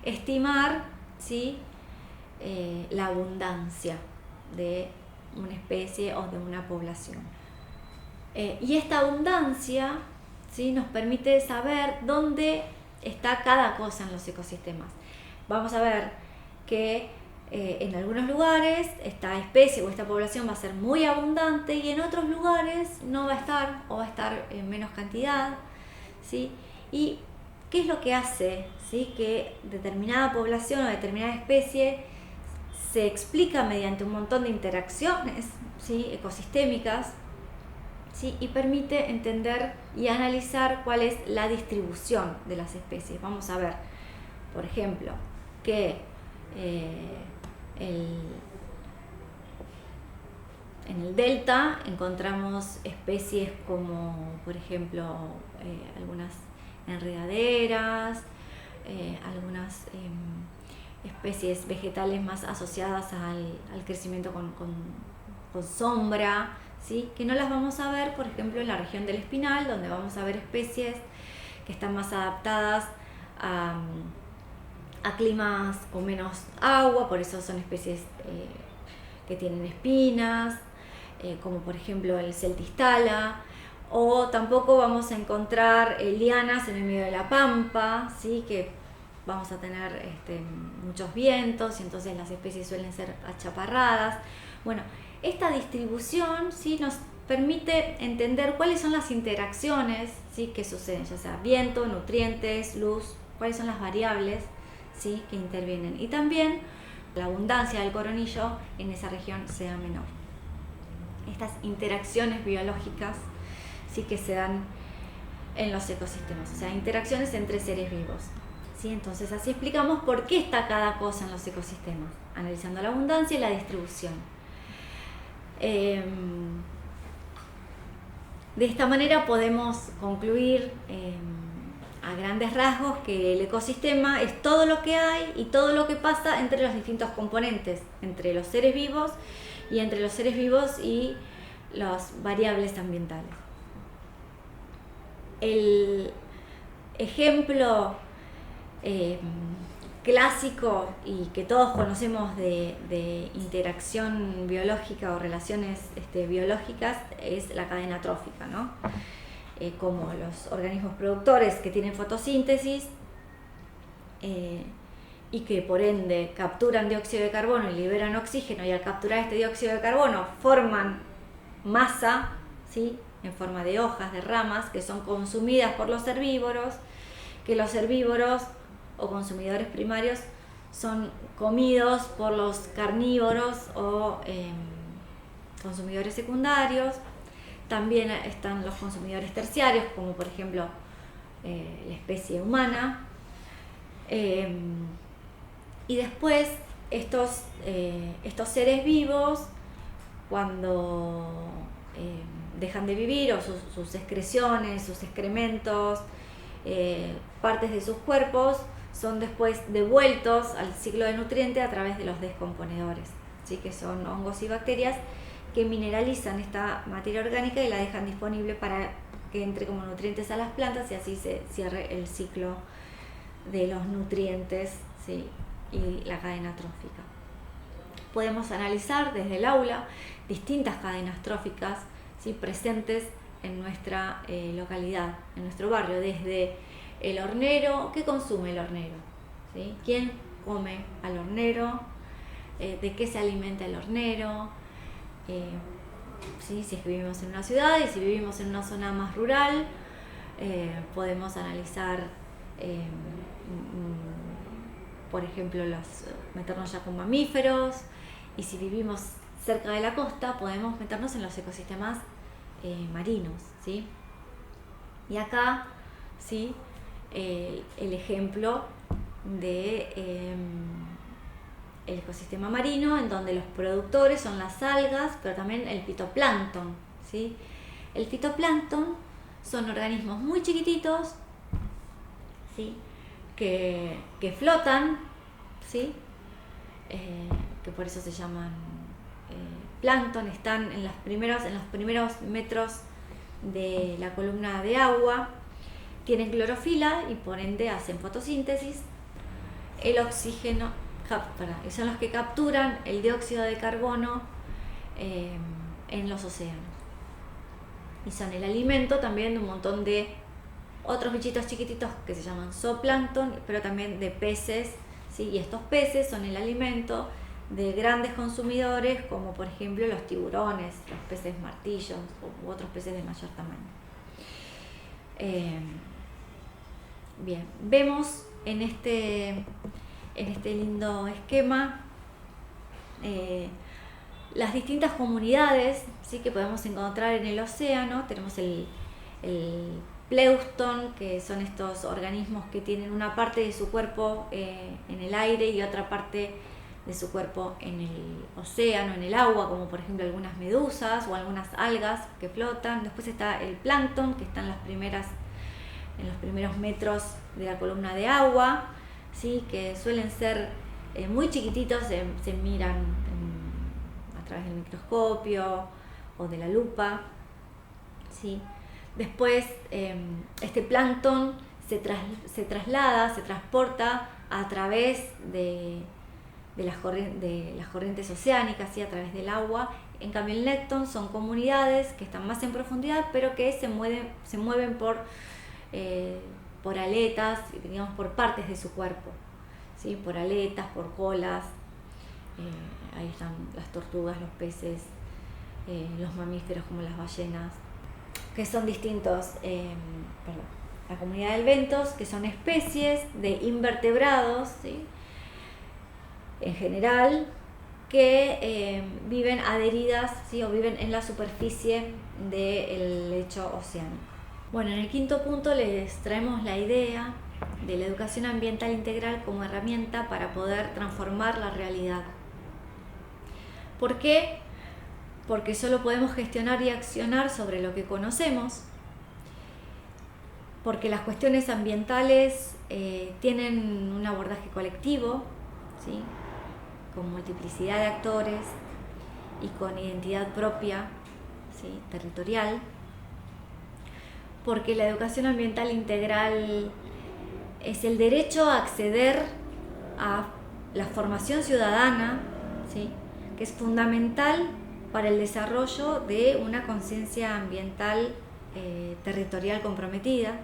estimar, ¿sí?, la abundancia de una especie o de una población. Y esta abundancia, ¿sí?, nos permite saber dónde está cada cosa en los ecosistemas. Vamos a ver que en algunos lugares esta especie o esta población va a ser muy abundante y en otros lugares no va a estar, o va a estar en menos cantidad, ¿sí? Y ¿qué es lo que hace, ¿sí?, que determinada población o determinada especie se explica mediante un montón de interacciones, ¿sí?, ecosistémicas, ¿sí?, y permite entender y analizar cuál es la distribución de las especies? Vamos a ver, por ejemplo, que en el delta encontramos especies como, por ejemplo, algunas enredaderas, algunas especies vegetales más asociadas al crecimiento con sombra, ¿sí?, que no las vamos a ver, por ejemplo, en la región del Espinal, donde vamos a ver especies que están más adaptadas a climas con menos agua, por eso son especies que tienen espinas, como por ejemplo el celtistala, o tampoco vamos a encontrar lianas en el medio de la pampa, ¿sí?, que vamos a tener muchos vientos y entonces las especies suelen ser achaparradas. Bueno, esta distribución, ¿sí?, nos permite entender cuáles son las interacciones, ¿sí?, que suceden, ya sea viento, nutrientes, luz, cuáles son las variables, ¿sí?, que intervienen, y también la abundancia del coronillo en esa región sea menor. Estas interacciones biológicas, sí, que se dan en los ecosistemas, o sea, interacciones entre seres vivos, ¿sí? Entonces así explicamos por qué está cada cosa en los ecosistemas, analizando la abundancia y la distribución. De esta manera podemos concluir a grandes rasgos que el ecosistema es todo lo que hay y todo lo que pasa entre los distintos componentes, entre los seres vivos y entre los seres vivos y las variables ambientales. El ejemplo clásico y que todos conocemos de interacción biológica o relaciones biológicas es la cadena trófica, ¿no? Como los organismos productores que tienen fotosíntesis y que por ende capturan dióxido de carbono y liberan oxígeno, y al capturar este dióxido de carbono forman masa, ¿sí?, en forma de hojas, de ramas, que son consumidas por los herbívoros, que los herbívoros o consumidores primarios son comidos por los carnívoros o consumidores secundarios. También están los consumidores terciarios, como por ejemplo la especie humana. Y después estos seres vivos, cuando dejan de vivir, o sus excreciones, sus excrementos, partes de sus cuerpos, son después devueltos al ciclo de nutrientes a través de los descomponedores, ¿sí?, que son hongos y bacterias que mineralizan esta materia orgánica y la dejan disponible para que entre como nutrientes a las plantas, y así se cierre el ciclo de los nutrientes, ¿sí?, y la cadena trófica. Podemos analizar desde el aula distintas cadenas tróficas, ¿sí?, presentes en nuestra localidad, en nuestro barrio, desde el hornero. ¿Qué consume el hornero? ¿Sí? ¿Quién come al hornero? ¿De qué se alimenta el hornero? ¿Sí? Si es que vivimos en una ciudad, y si vivimos en una zona más rural, podemos analizar, por ejemplo, meternos ya con mamíferos, y si vivimos cerca de la costa podemos meternos en los ecosistemas marinos, ¿sí? Y acá, ¿sí? El ejemplo de el ecosistema marino, en donde los productores son las algas, pero también el fitoplancton, ¿sí? El fitoplancton son organismos muy chiquititos, ¿sí? que flotan, ¿sí? Que por eso se llaman plancton, están en los primeros metros de la columna de agua, tienen clorofila y por ende hacen fotosíntesis. El oxígeno, y son los que capturan el dióxido de carbono en los océanos. Y son el alimento también de un montón de otros bichitos chiquititos que se llaman zooplancton, pero también de peces, ¿sí? Y estos peces son el alimento de grandes consumidores, como por ejemplo los tiburones, los peces martillos u otros peces de mayor tamaño. Bien, vemos en este lindo esquema las distintas comunidades, ¿sí? Que podemos encontrar en el océano. Tenemos el plancton, que son estos organismos que tienen una parte de su cuerpo en el aire y otra parte de su cuerpo en el océano, en el agua, como por ejemplo algunas medusas o algunas algas que flotan. Después está el plancton, que está en los primeros metros de la columna de agua, ¿sí? Que suelen ser muy chiquititos, se miran a través del microscopio o de la lupa, ¿sí? Después este plancton se transporta a través de las corrientes oceánicas, ¿sí? A través del agua. En cambio el nécton son comunidades que están más en profundidad, pero que se mueven por aletas, digamos, por partes de su cuerpo, ¿sí? Por aletas, por colas. Ahí están las tortugas, los peces, los mamíferos como las ballenas, que son distintos. La comunidad del bentos, que son especies de invertebrados, ¿sí? En general, que viven adheridas, ¿sí? O viven en la superficie del lecho oceánico. Bueno, en el quinto punto les traemos la idea de la educación ambiental integral como herramienta para poder transformar la realidad. ¿Por qué? Porque solo podemos gestionar y accionar sobre lo que conocemos, porque las cuestiones ambientales tienen un abordaje colectivo, ¿sí? Con multiplicidad de actores y con identidad propia, ¿sí? Territorial, porque la educación ambiental integral es el derecho a acceder a la formación ciudadana, ¿sí? Que es fundamental para el desarrollo de una conciencia ambiental territorial comprometida,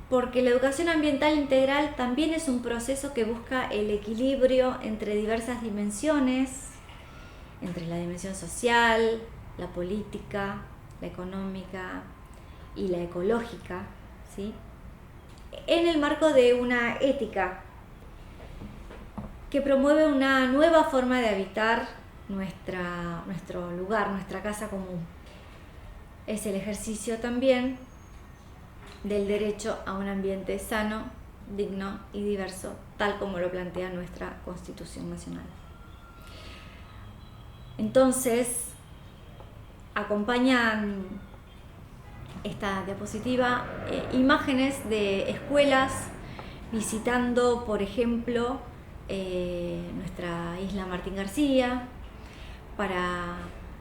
porque la educación ambiental integral también es un proceso que busca el equilibrio entre diversas dimensiones, entre la dimensión social, la política, la económica y la ecológica, ¿sí? En el marco de una ética que promueve una nueva forma de habitar nuestro lugar, nuestra casa común. Es el ejercicio también del derecho a un ambiente sano, digno y diverso, tal como lo plantea nuestra Constitución Nacional. Entonces, acompañan esta diapositiva imágenes de escuelas visitando, por ejemplo, nuestra isla Martín García, para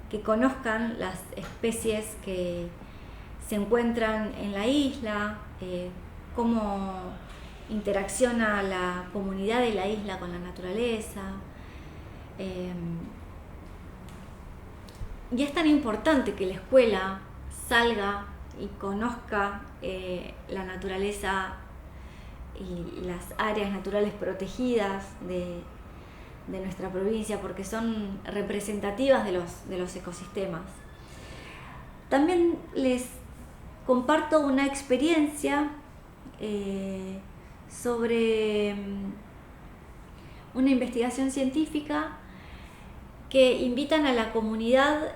que conozcan las especies que se encuentran en la isla, cómo interacciona la comunidad de la isla con la naturaleza. Y es tan importante que la escuela salga y conozca la naturaleza y las áreas naturales protegidas de nuestra provincia, porque son representativas de los ecosistemas. También les comparto una experiencia sobre una investigación científica que invitan a la comunidad,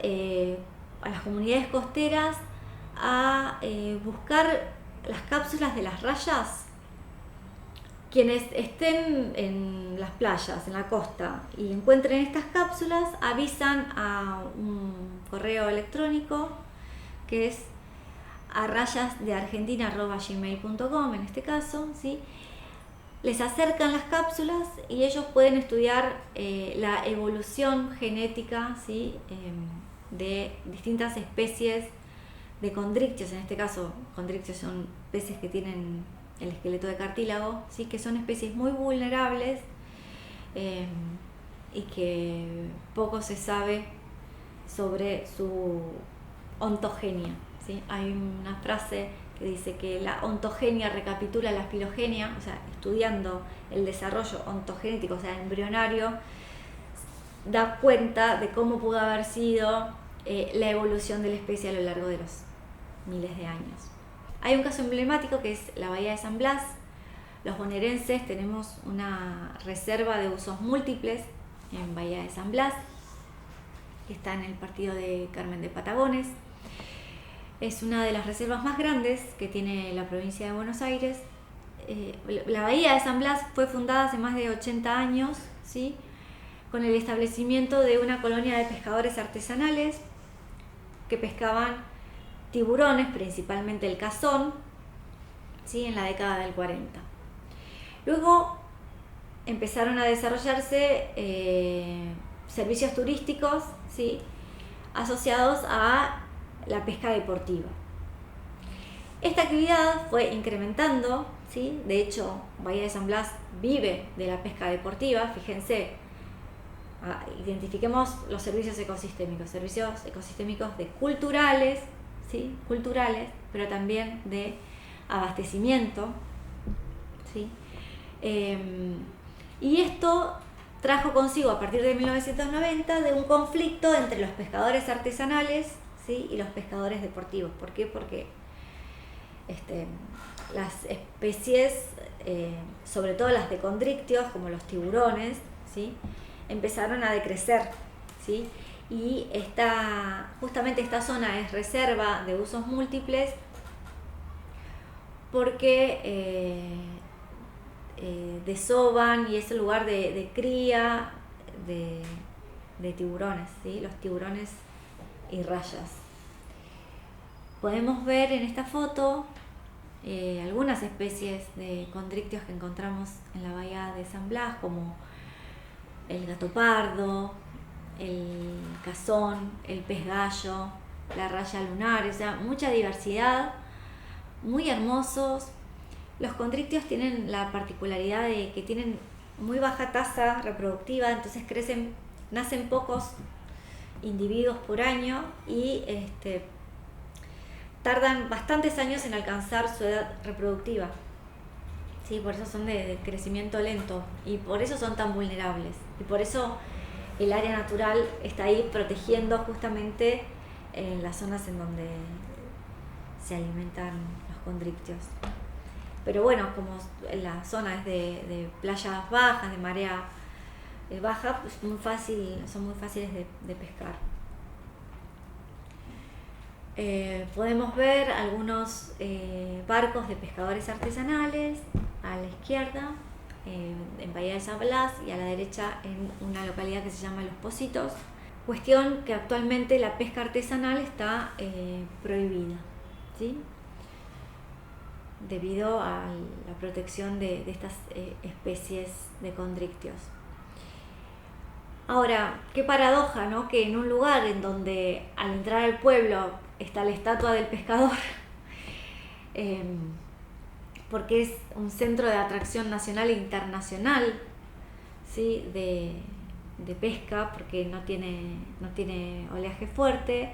a las comunidades costeras, a buscar las cápsulas de las rayas. Quienes estén en las playas, en la costa, y encuentren estas cápsulas, avisan a un correo electrónico que es arrayasdeargentina@gmail.com en este caso, ¿sí? Les acercan las cápsulas y ellos pueden estudiar la evolución genética, ¿sí? De distintas especies de condrictios. En este caso, condrictios son peces que tienen el esqueleto de cartílago, ¿sí? Que son especies muy vulnerables y que poco se sabe sobre su ontogenia, ¿sí? Hay una frase que dice que la ontogenia recapitula la filogenia, o sea, estudiando el desarrollo ontogenético, o sea, embrionario, da cuenta de cómo pudo haber sido la evolución de la especie a lo largo de los miles de años. Hay un caso emblemático que es la bahía de San Blas. Los bonaerenses tenemos una reserva de usos múltiples en Bahía de San Blas, que está en el partido de Carmen de Patagones. Es una de las reservas más grandes que tiene la provincia de Buenos Aires. La Bahía de San Blas fue fundada hace más de 80 años, ¿sí? Con el establecimiento de una colonia de pescadores artesanales que pescaban tiburones, principalmente el cazón, ¿sí? En la década del 40. Luego empezaron a desarrollarse servicios turísticos, ¿sí? Asociados a la pesca deportiva. Esta actividad fue incrementando, ¿sí? De hecho, Bahía de San Blas vive de la pesca deportiva. Fíjense, identifiquemos los servicios ecosistémicos de culturales, ¿sí? Culturales, pero también de abastecimiento, ¿sí? Y esto trajo consigo, a partir de 1990, de un conflicto entre los pescadores artesanales, ¿sí? Y los pescadores deportivos. ¿Por qué? Porque las especies, sobre todo las de condrictios, como los tiburones, ¿sí? Empezaron a decrecer, ¿sí? Y justamente esta zona es reserva de usos múltiples porque desovan y es el lugar de cría de tiburones, ¿sí? Los tiburones y rayas. Podemos ver en esta foto algunas especies de condrictios que encontramos en la bahía de San Blas, como el gato pardo, el cazón, el pez gallo, la raya lunar, o sea, mucha diversidad, muy hermosos. Los condrictios tienen la particularidad de que tienen muy baja tasa reproductiva, entonces nacen pocos individuos por año y tardan bastantes años en alcanzar su edad reproductiva. Sí, por eso son de crecimiento lento y por eso son tan vulnerables. Y por eso el área natural está ahí protegiendo justamente en las zonas en donde se alimentan los condrictios. Pero bueno, como la zona es de playas bajas, de marea baja, pues son muy fáciles de pescar. Podemos ver algunos barcos de pescadores artesanales a la izquierda en Bahía de San Blas y a la derecha en una localidad que se llama Los Pocitos. Cuestión que actualmente la pesca artesanal está prohibida, ¿sí? Debido a la protección de estas especies de condrictios. Ahora, qué paradoja, ¿no? Que en un lugar en donde al entrar al pueblo está la estatua del pescador, porque es un centro de atracción nacional e internacional, ¿sí? de pesca, porque no tiene oleaje fuerte,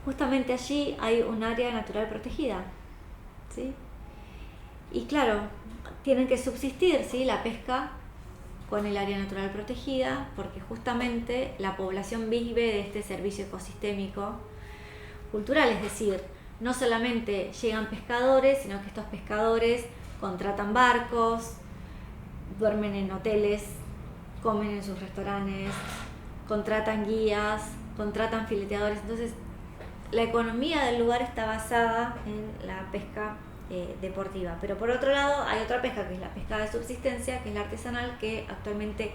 justamente allí hay un área natural protegida, ¿sí? Y claro, tienen que subsistir, ¿sí? La pesca con el área natural protegida, porque justamente la población vive de este servicio ecosistémico cultural, es decir, no solamente llegan pescadores, sino que estos pescadores contratan barcos, duermen en hoteles comen en sus restaurantes, contratan guías, contratan fileteadores. Entonces, la economía del lugar está basada en la pesca deportiva. Pero por otro lado, hay otra pesca, que es la pesca de subsistencia, que es la artesanal, que actualmente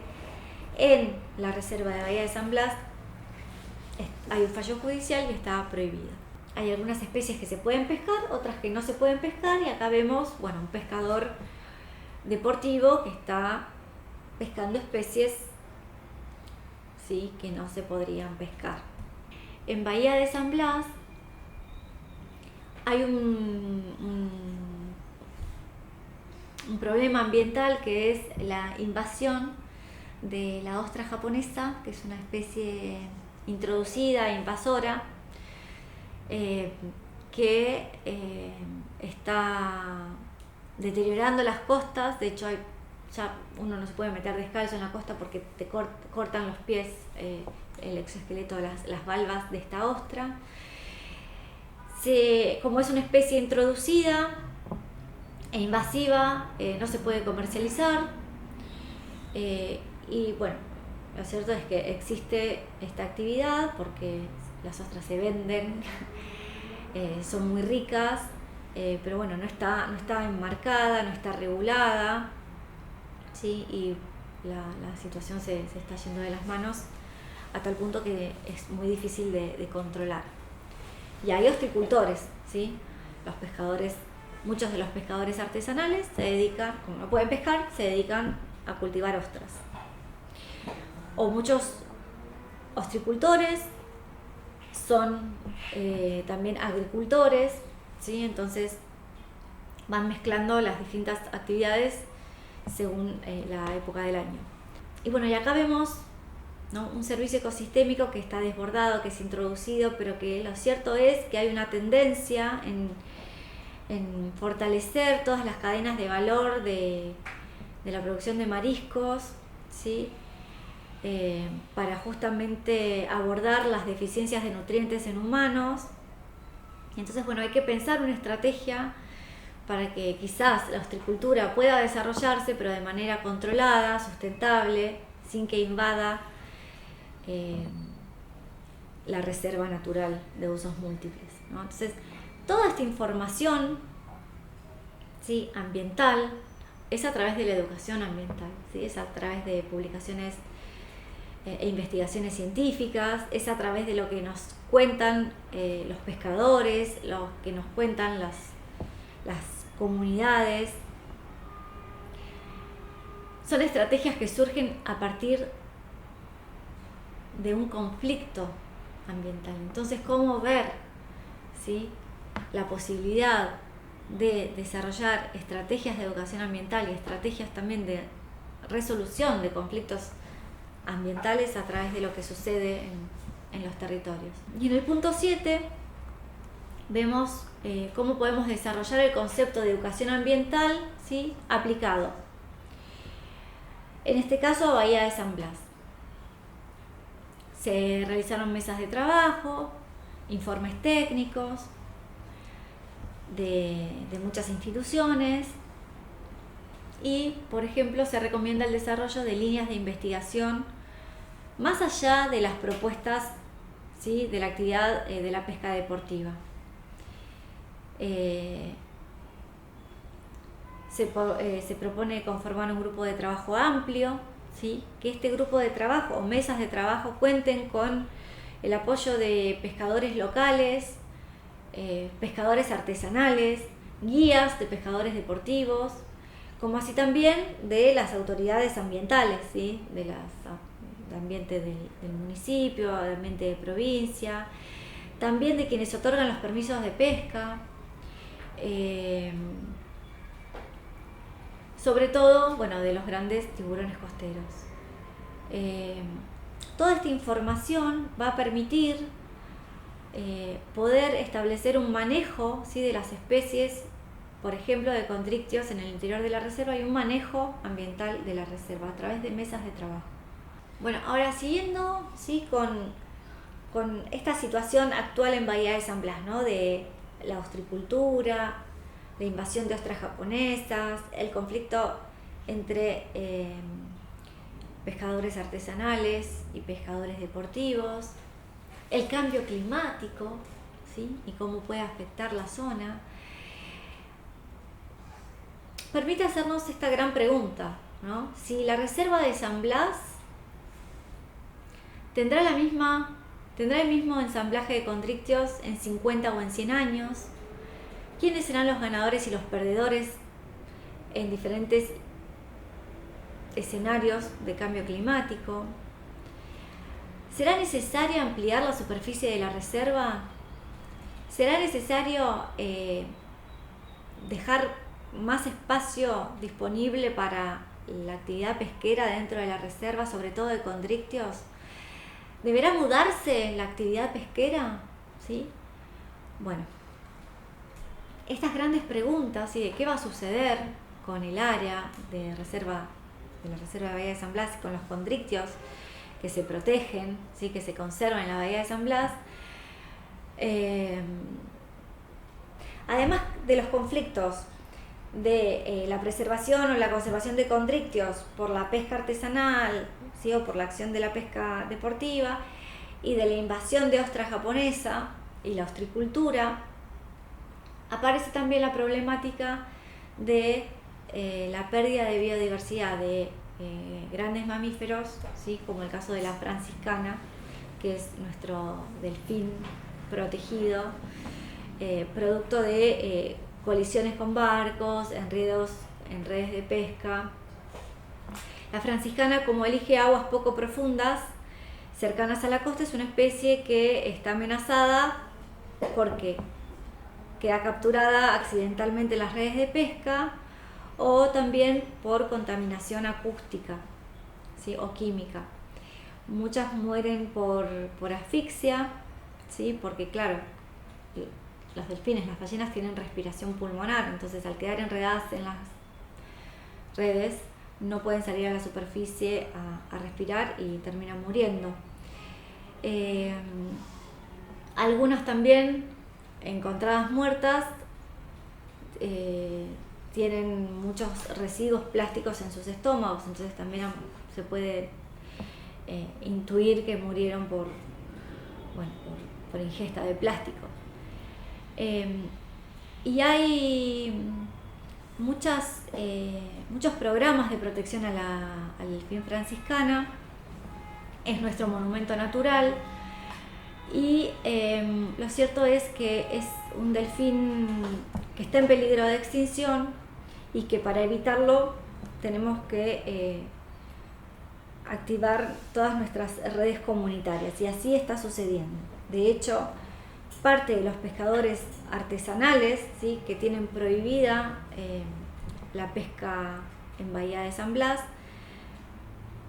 en la reserva de Bahía de San Blas hay un fallo judicial y está prohibida. Hay algunas especies que se pueden pescar, otras que no se pueden pescar, y acá vemos, bueno, un pescador deportivo que está pescando especies, ¿sí?, que no se podrían pescar. En Bahía de San Blas hay un problema ambiental, que es la invasión de la ostra japonesa, que es una especie introducida, invasora, que está deteriorando las costas. De hecho, ya uno no se puede meter descalzo en la costa porque te cortan los pies, el exoesqueleto, las valvas de esta ostra. Como es una especie introducida e invasiva, no se puede comercializar, y bueno, lo cierto es que existe esta actividad porque las ostras se venden, son muy ricas, pero bueno, no está enmarcada, no está regulada, ¿sí? Y la situación se está yendo de las manos a tal punto que es muy difícil de controlar. Y hay ostricultores, ¿sí? Muchos de los pescadores artesanales se dedican, como no pueden pescar, se dedican a cultivar ostras. O muchos ostricultores son también agricultores, ¿sí? Entonces van mezclando las distintas actividades según la época del año. Y bueno, y acá vemos, ¿no?, un servicio ecosistémico que está desbordado, que es introducido, pero que lo cierto es que hay una tendencia en fortalecer todas las cadenas de valor de la producción de mariscos, ¿sí? Para justamente abordar las deficiencias de nutrientes en humanos. Y entonces, bueno, hay que pensar una estrategia para que quizás la ostricultura pueda desarrollarse, pero de manera controlada, sustentable, sin que invada la reserva natural de usos múltiples, ¿no? Entonces, toda esta información, ¿sí?, ambiental es a través de la educación ambiental, ¿sí? Es a través de publicaciones e investigaciones científicas, es a través de lo que nos cuentan los pescadores, lo que nos cuentan las comunidades. Son estrategias que surgen a partir de un conflicto ambiental. Entonces, ¿cómo ver, ¿sí?, la posibilidad de desarrollar estrategias de educación ambiental y estrategias también de resolución de conflictos ambientales a través de lo que sucede en los territorios? Y en el punto 7 vemos cómo podemos desarrollar el concepto de educación ambiental, ¿sí?, aplicado, en este caso, a Bahía de San Blas. Se realizaron mesas de trabajo, informes técnicos de muchas instituciones y, por ejemplo, se recomienda el desarrollo de líneas de investigación más allá de las propuestas, ¿sí?, de la actividad de la pesca deportiva. Se propone conformar un grupo de trabajo amplio, ¿sí?, que este grupo de trabajo o mesas de trabajo cuenten con el apoyo de pescadores locales, pescadores artesanales, guías de pescadores deportivos, como así también de las autoridades ambientales, ¿sí?, de ambiente del municipio, de ambiente de provincia, también de quienes otorgan los permisos de pesca, sobre todo, bueno, de los grandes tiburones costeros. Toda esta información va a permitir poder establecer un manejo, ¿sí?, de las especies, por ejemplo, de condrictios en el interior de la reserva, y un manejo ambiental de la reserva a través de mesas de trabajo. Bueno, ahora siguiendo, ¿sí?, con esta situación actual en Bahía de San Blas, ¿no?, de la ostricultura, la invasión de ostras japonesas, el conflicto entre pescadores artesanales y pescadores deportivos, el cambio climático, ¿sí? Y cómo puede afectar la zona. Permite hacernos esta gran pregunta, ¿no? Si la reserva de San Blas tendrá el mismo ensamblaje de condrictios en 50 o en 100 años, ¿quiénes serán los ganadores y los perdedores en diferentes escenarios de cambio climático? ¿Será necesario ampliar la superficie de la reserva? ¿Será necesario dejar más espacio disponible para la actividad pesquera dentro de la reserva, sobre todo de condrictios? ¿Deberá mudarse la actividad pesquera? ¿Sí? Bueno, estas grandes preguntas, ¿sí? De qué va a suceder con el área de la reserva de Bahía de San Blas, con los condrictios que se protegen, ¿sí? Que se conservan en la Bahía de San Blas, además de los conflictos de la preservación o la conservación de condrictios por la pesca artesanal, ¿sí? O por la acción de la pesca deportiva, y de la invasión de ostra japonesa y la ostricultura, aparece también la problemática de la pérdida de biodiversidad de grandes mamíferos, ¿sí? Como el caso de la franciscana, que es nuestro delfín protegido, producto de colisiones con barcos, enredos en redes de pesca. La franciscana, como elige aguas poco profundas, cercanas a la costa, es una especie que está amenazada porque queda capturada accidentalmente en las redes de pesca, o también por contaminación acústica, ¿sí? O química. Muchas mueren por asfixia, ¿sí? Porque claro, los delfines, las ballenas tienen respiración pulmonar, entonces al quedar enredadas en las redes no pueden salir a la superficie a respirar y terminan muriendo. Algunas también encontradas muertas tienen muchos residuos plásticos en sus estómagos, entonces también se puede intuir que murieron por ingesta de plástico. Y hay muchos programas de protección al delfín franciscana. Es nuestro monumento natural y lo cierto es que es un delfín que está en peligro de extinción y que para evitarlo tenemos que activar todas nuestras redes comunitarias, y así está sucediendo. De hecho, parte de los pescadores artesanales, ¿sí? Que tienen prohibida la pesca en Bahía de San Blas,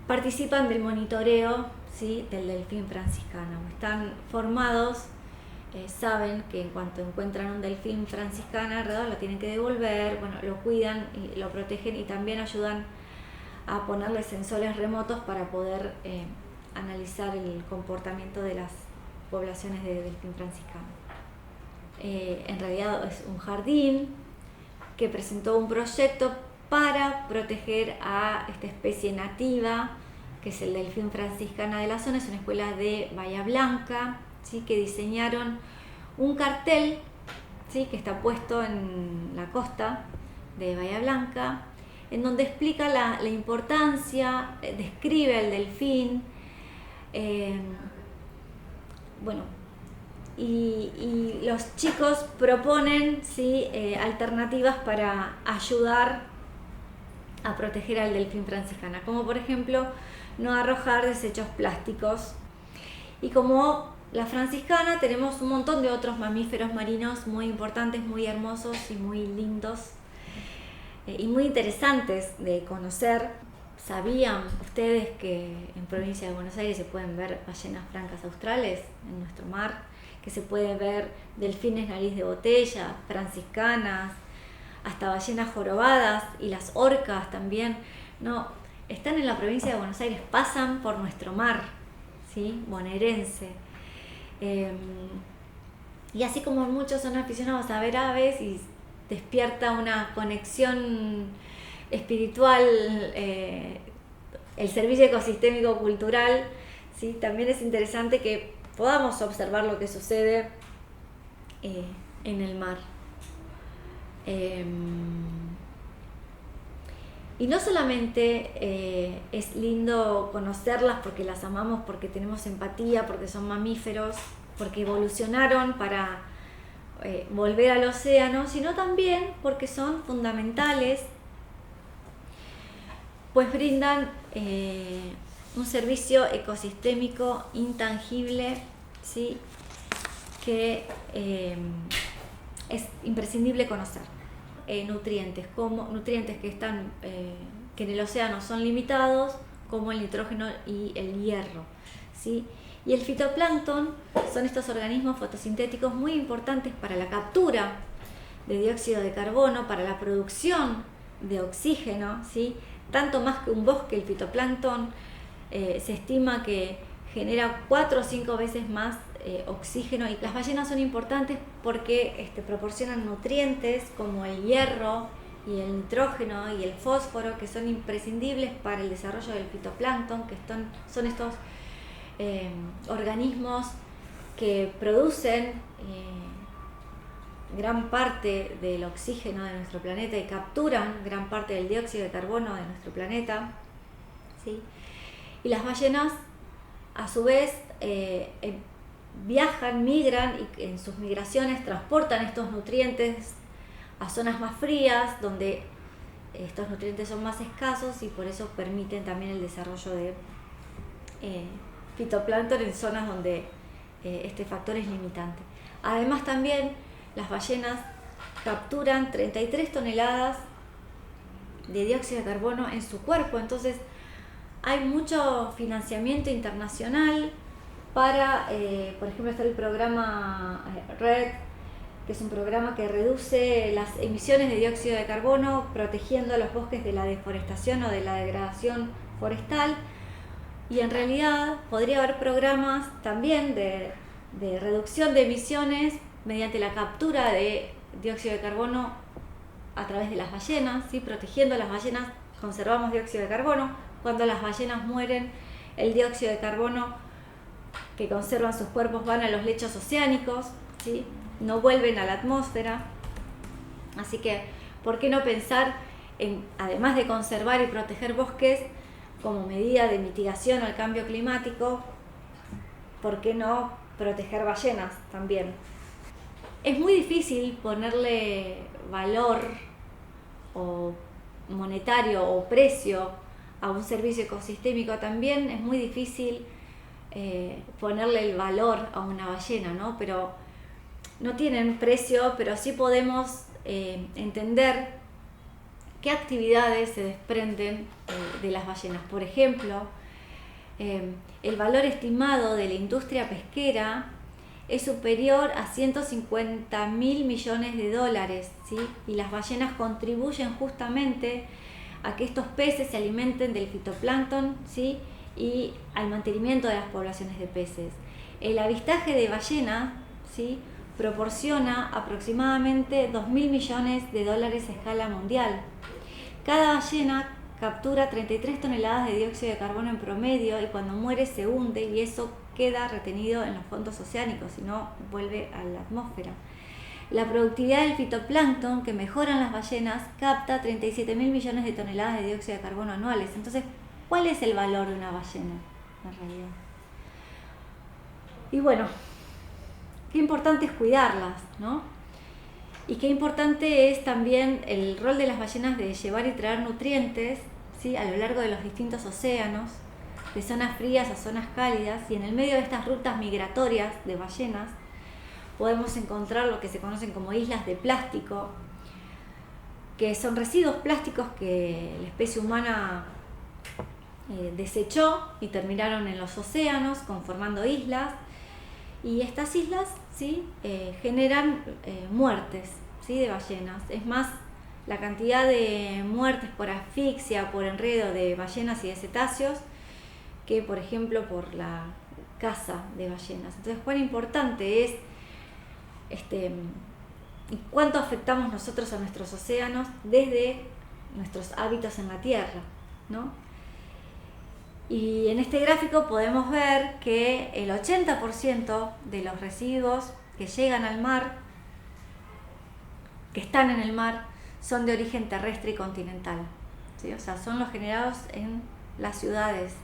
participan del monitoreo, ¿sí? Del delfín franciscano. Están formados, saben que en cuanto encuentran un delfín franciscano alrededor lo tienen que devolver, lo cuidan y lo protegen, y también ayudan a ponerle sensores remotos para poder analizar el comportamiento de las poblaciones de delfín franciscano. En realidad es un jardín que presentó un proyecto para proteger a esta especie nativa, que es el delfín franciscana de la zona. Es una escuela de Bahía Blanca, ¿sí? Que diseñaron un cartel, ¿sí? Que está puesto en la costa de Bahía Blanca, en donde explica la importancia, describe al delfín, y los chicos proponen, ¿sí? Alternativas para ayudar a proteger al delfín franciscana, como por ejemplo no arrojar desechos plásticos. Y como la franciscana tenemos un montón de otros mamíferos marinos muy importantes, muy hermosos y muy lindos y muy interesantes de conocer. ¿Sabían ustedes que en provincia de Buenos Aires se pueden ver ballenas francas australes en nuestro mar? Que se puede ver delfines nariz de botella, franciscanas, hasta ballenas jorobadas, y las orcas también. No, están en la provincia de Buenos Aires, pasan por nuestro mar, ¿sí? Bonaerense. Y así como muchos son aficionados a ver aves y despierta una conexión espiritual el servicio ecosistémico cultural, ¿sí? También es interesante que podamos observar lo que sucede en el mar. Y no solamente es lindo conocerlas porque las amamos, porque tenemos empatía, porque son mamíferos, porque evolucionaron para volver al océano, sino también porque son fundamentales, pues brindan un servicio ecosistémico intangible, ¿sí? Que es imprescindible conocer. Nutrientes que están que en el océano son limitados, como el nitrógeno y el hierro, ¿sí? Y el fitoplancton son estos organismos fotosintéticos muy importantes para la captura de dióxido de carbono, para la producción de oxígeno, ¿sí? Tanto más que un bosque, el fitoplancton se estima que genera 4 o 5 veces más oxígeno, y las ballenas son importantes porque proporcionan nutrientes como el hierro y el nitrógeno y el fósforo, que son imprescindibles para el desarrollo del fitoplancton, que son estos organismos que producen gran parte del oxígeno de nuestro planeta y capturan gran parte del dióxido de carbono de nuestro planeta, ¿sí? Y las ballenas, a su vez, viajan, migran, y en sus migraciones transportan estos nutrientes a zonas más frías, donde estos nutrientes son más escasos, y por eso permiten también el desarrollo de fitoplancton en zonas donde este factor es limitante. Además, también las ballenas capturan 33 toneladas de dióxido de carbono en su cuerpo. Entonces hay mucho financiamiento internacional para, por ejemplo, está el programa RED, que es un programa que reduce las emisiones de dióxido de carbono protegiendo a los bosques de la deforestación o de la degradación forestal. Y en realidad podría haber programas también de reducción de emisiones mediante la captura de dióxido de carbono a través de las ballenas, ¿sí? Protegiendo a las ballenas conservamos dióxido de carbono. Cuando las ballenas mueren, el dióxido de carbono que conservan sus cuerpos van a los lechos oceánicos, ¿sí? No vuelven a la atmósfera. Así que, ¿por qué no pensar en, además de conservar y proteger bosques como medida de mitigación al cambio climático, por qué no proteger ballenas también? Es muy difícil ponerle valor o monetario o precio a un servicio ecosistémico. También es muy difícil ponerle el valor a una ballena, ¿no? Pero no tienen precio, pero sí podemos entender qué actividades se desprenden de las ballenas. Por ejemplo, el valor estimado de la industria pesquera es superior a 150.000 millones de dólares, ¿sí? Y las ballenas contribuyen justamente a que estos peces se alimenten del fitoplancton, ¿sí? Y al mantenimiento de las poblaciones de peces. El avistaje de ballenas, ¿sí? Proporciona aproximadamente 2.000 millones de dólares a escala mundial. Cada ballena captura 33 toneladas de dióxido de carbono en promedio, y cuando muere se hunde, y eso queda retenido en los fondos oceánicos y no vuelve a la atmósfera. La productividad del fitoplancton que mejoran las ballenas capta 37.000 millones de toneladas de dióxido de carbono anuales. Entonces, ¿cuál es el valor de una ballena en realidad? Y bueno, qué importante es cuidarlas, ¿no? Y qué importante es también el rol de las ballenas de llevar y traer nutrientes, ¿sí? A lo largo de los distintos océanos, de zonas frías a zonas cálidas, y en el medio de estas rutas migratorias de ballenas podemos encontrar lo que se conocen como islas de plástico, que son residuos plásticos que la especie humana desechó y terminaron en los océanos conformando islas. Y estas islas, ¿sí? Generan muertes, ¿sí? De ballenas. Es más, la cantidad de muertes por asfixia, por enredo de ballenas y de cetáceos, que por ejemplo por la caza de ballenas. Entonces, cuán importante es y cuánto afectamos nosotros a nuestros océanos desde nuestros hábitos en la Tierra, ¿no? Y en este gráfico podemos ver que el 80% de los residuos que llegan al mar, que están en el mar, son de origen terrestre y continental, ¿sí? O sea, son los generados en las ciudades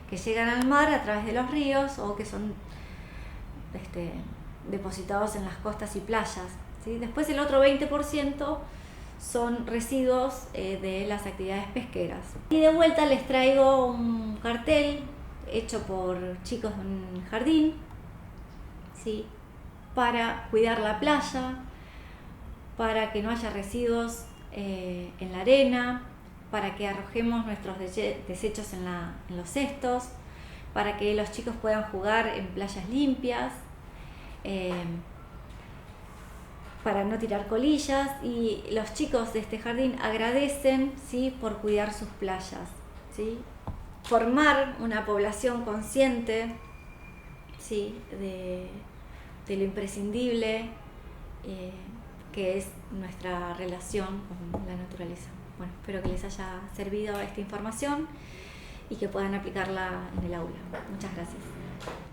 que llegan al mar a través de los ríos o que son depositados en las costas y playas, ¿sí? Después el otro 20% son residuos de las actividades pesqueras. Y de vuelta les traigo un cartel hecho por chicos de un jardín, ¿sí? Para cuidar la playa, para que no haya residuos en la arena, para que arrojemos nuestros desechos en los cestos, para que los chicos puedan jugar en playas limpias, para no tirar colillas, y los chicos de este jardín agradecen, ¿sí?, por cuidar sus playas, ¿sí? Formar una población consciente, ¿sí?, de lo imprescindible que es nuestra relación con la naturaleza. Bueno, espero que les haya servido esta información y que puedan aplicarla en el aula. Muchas gracias.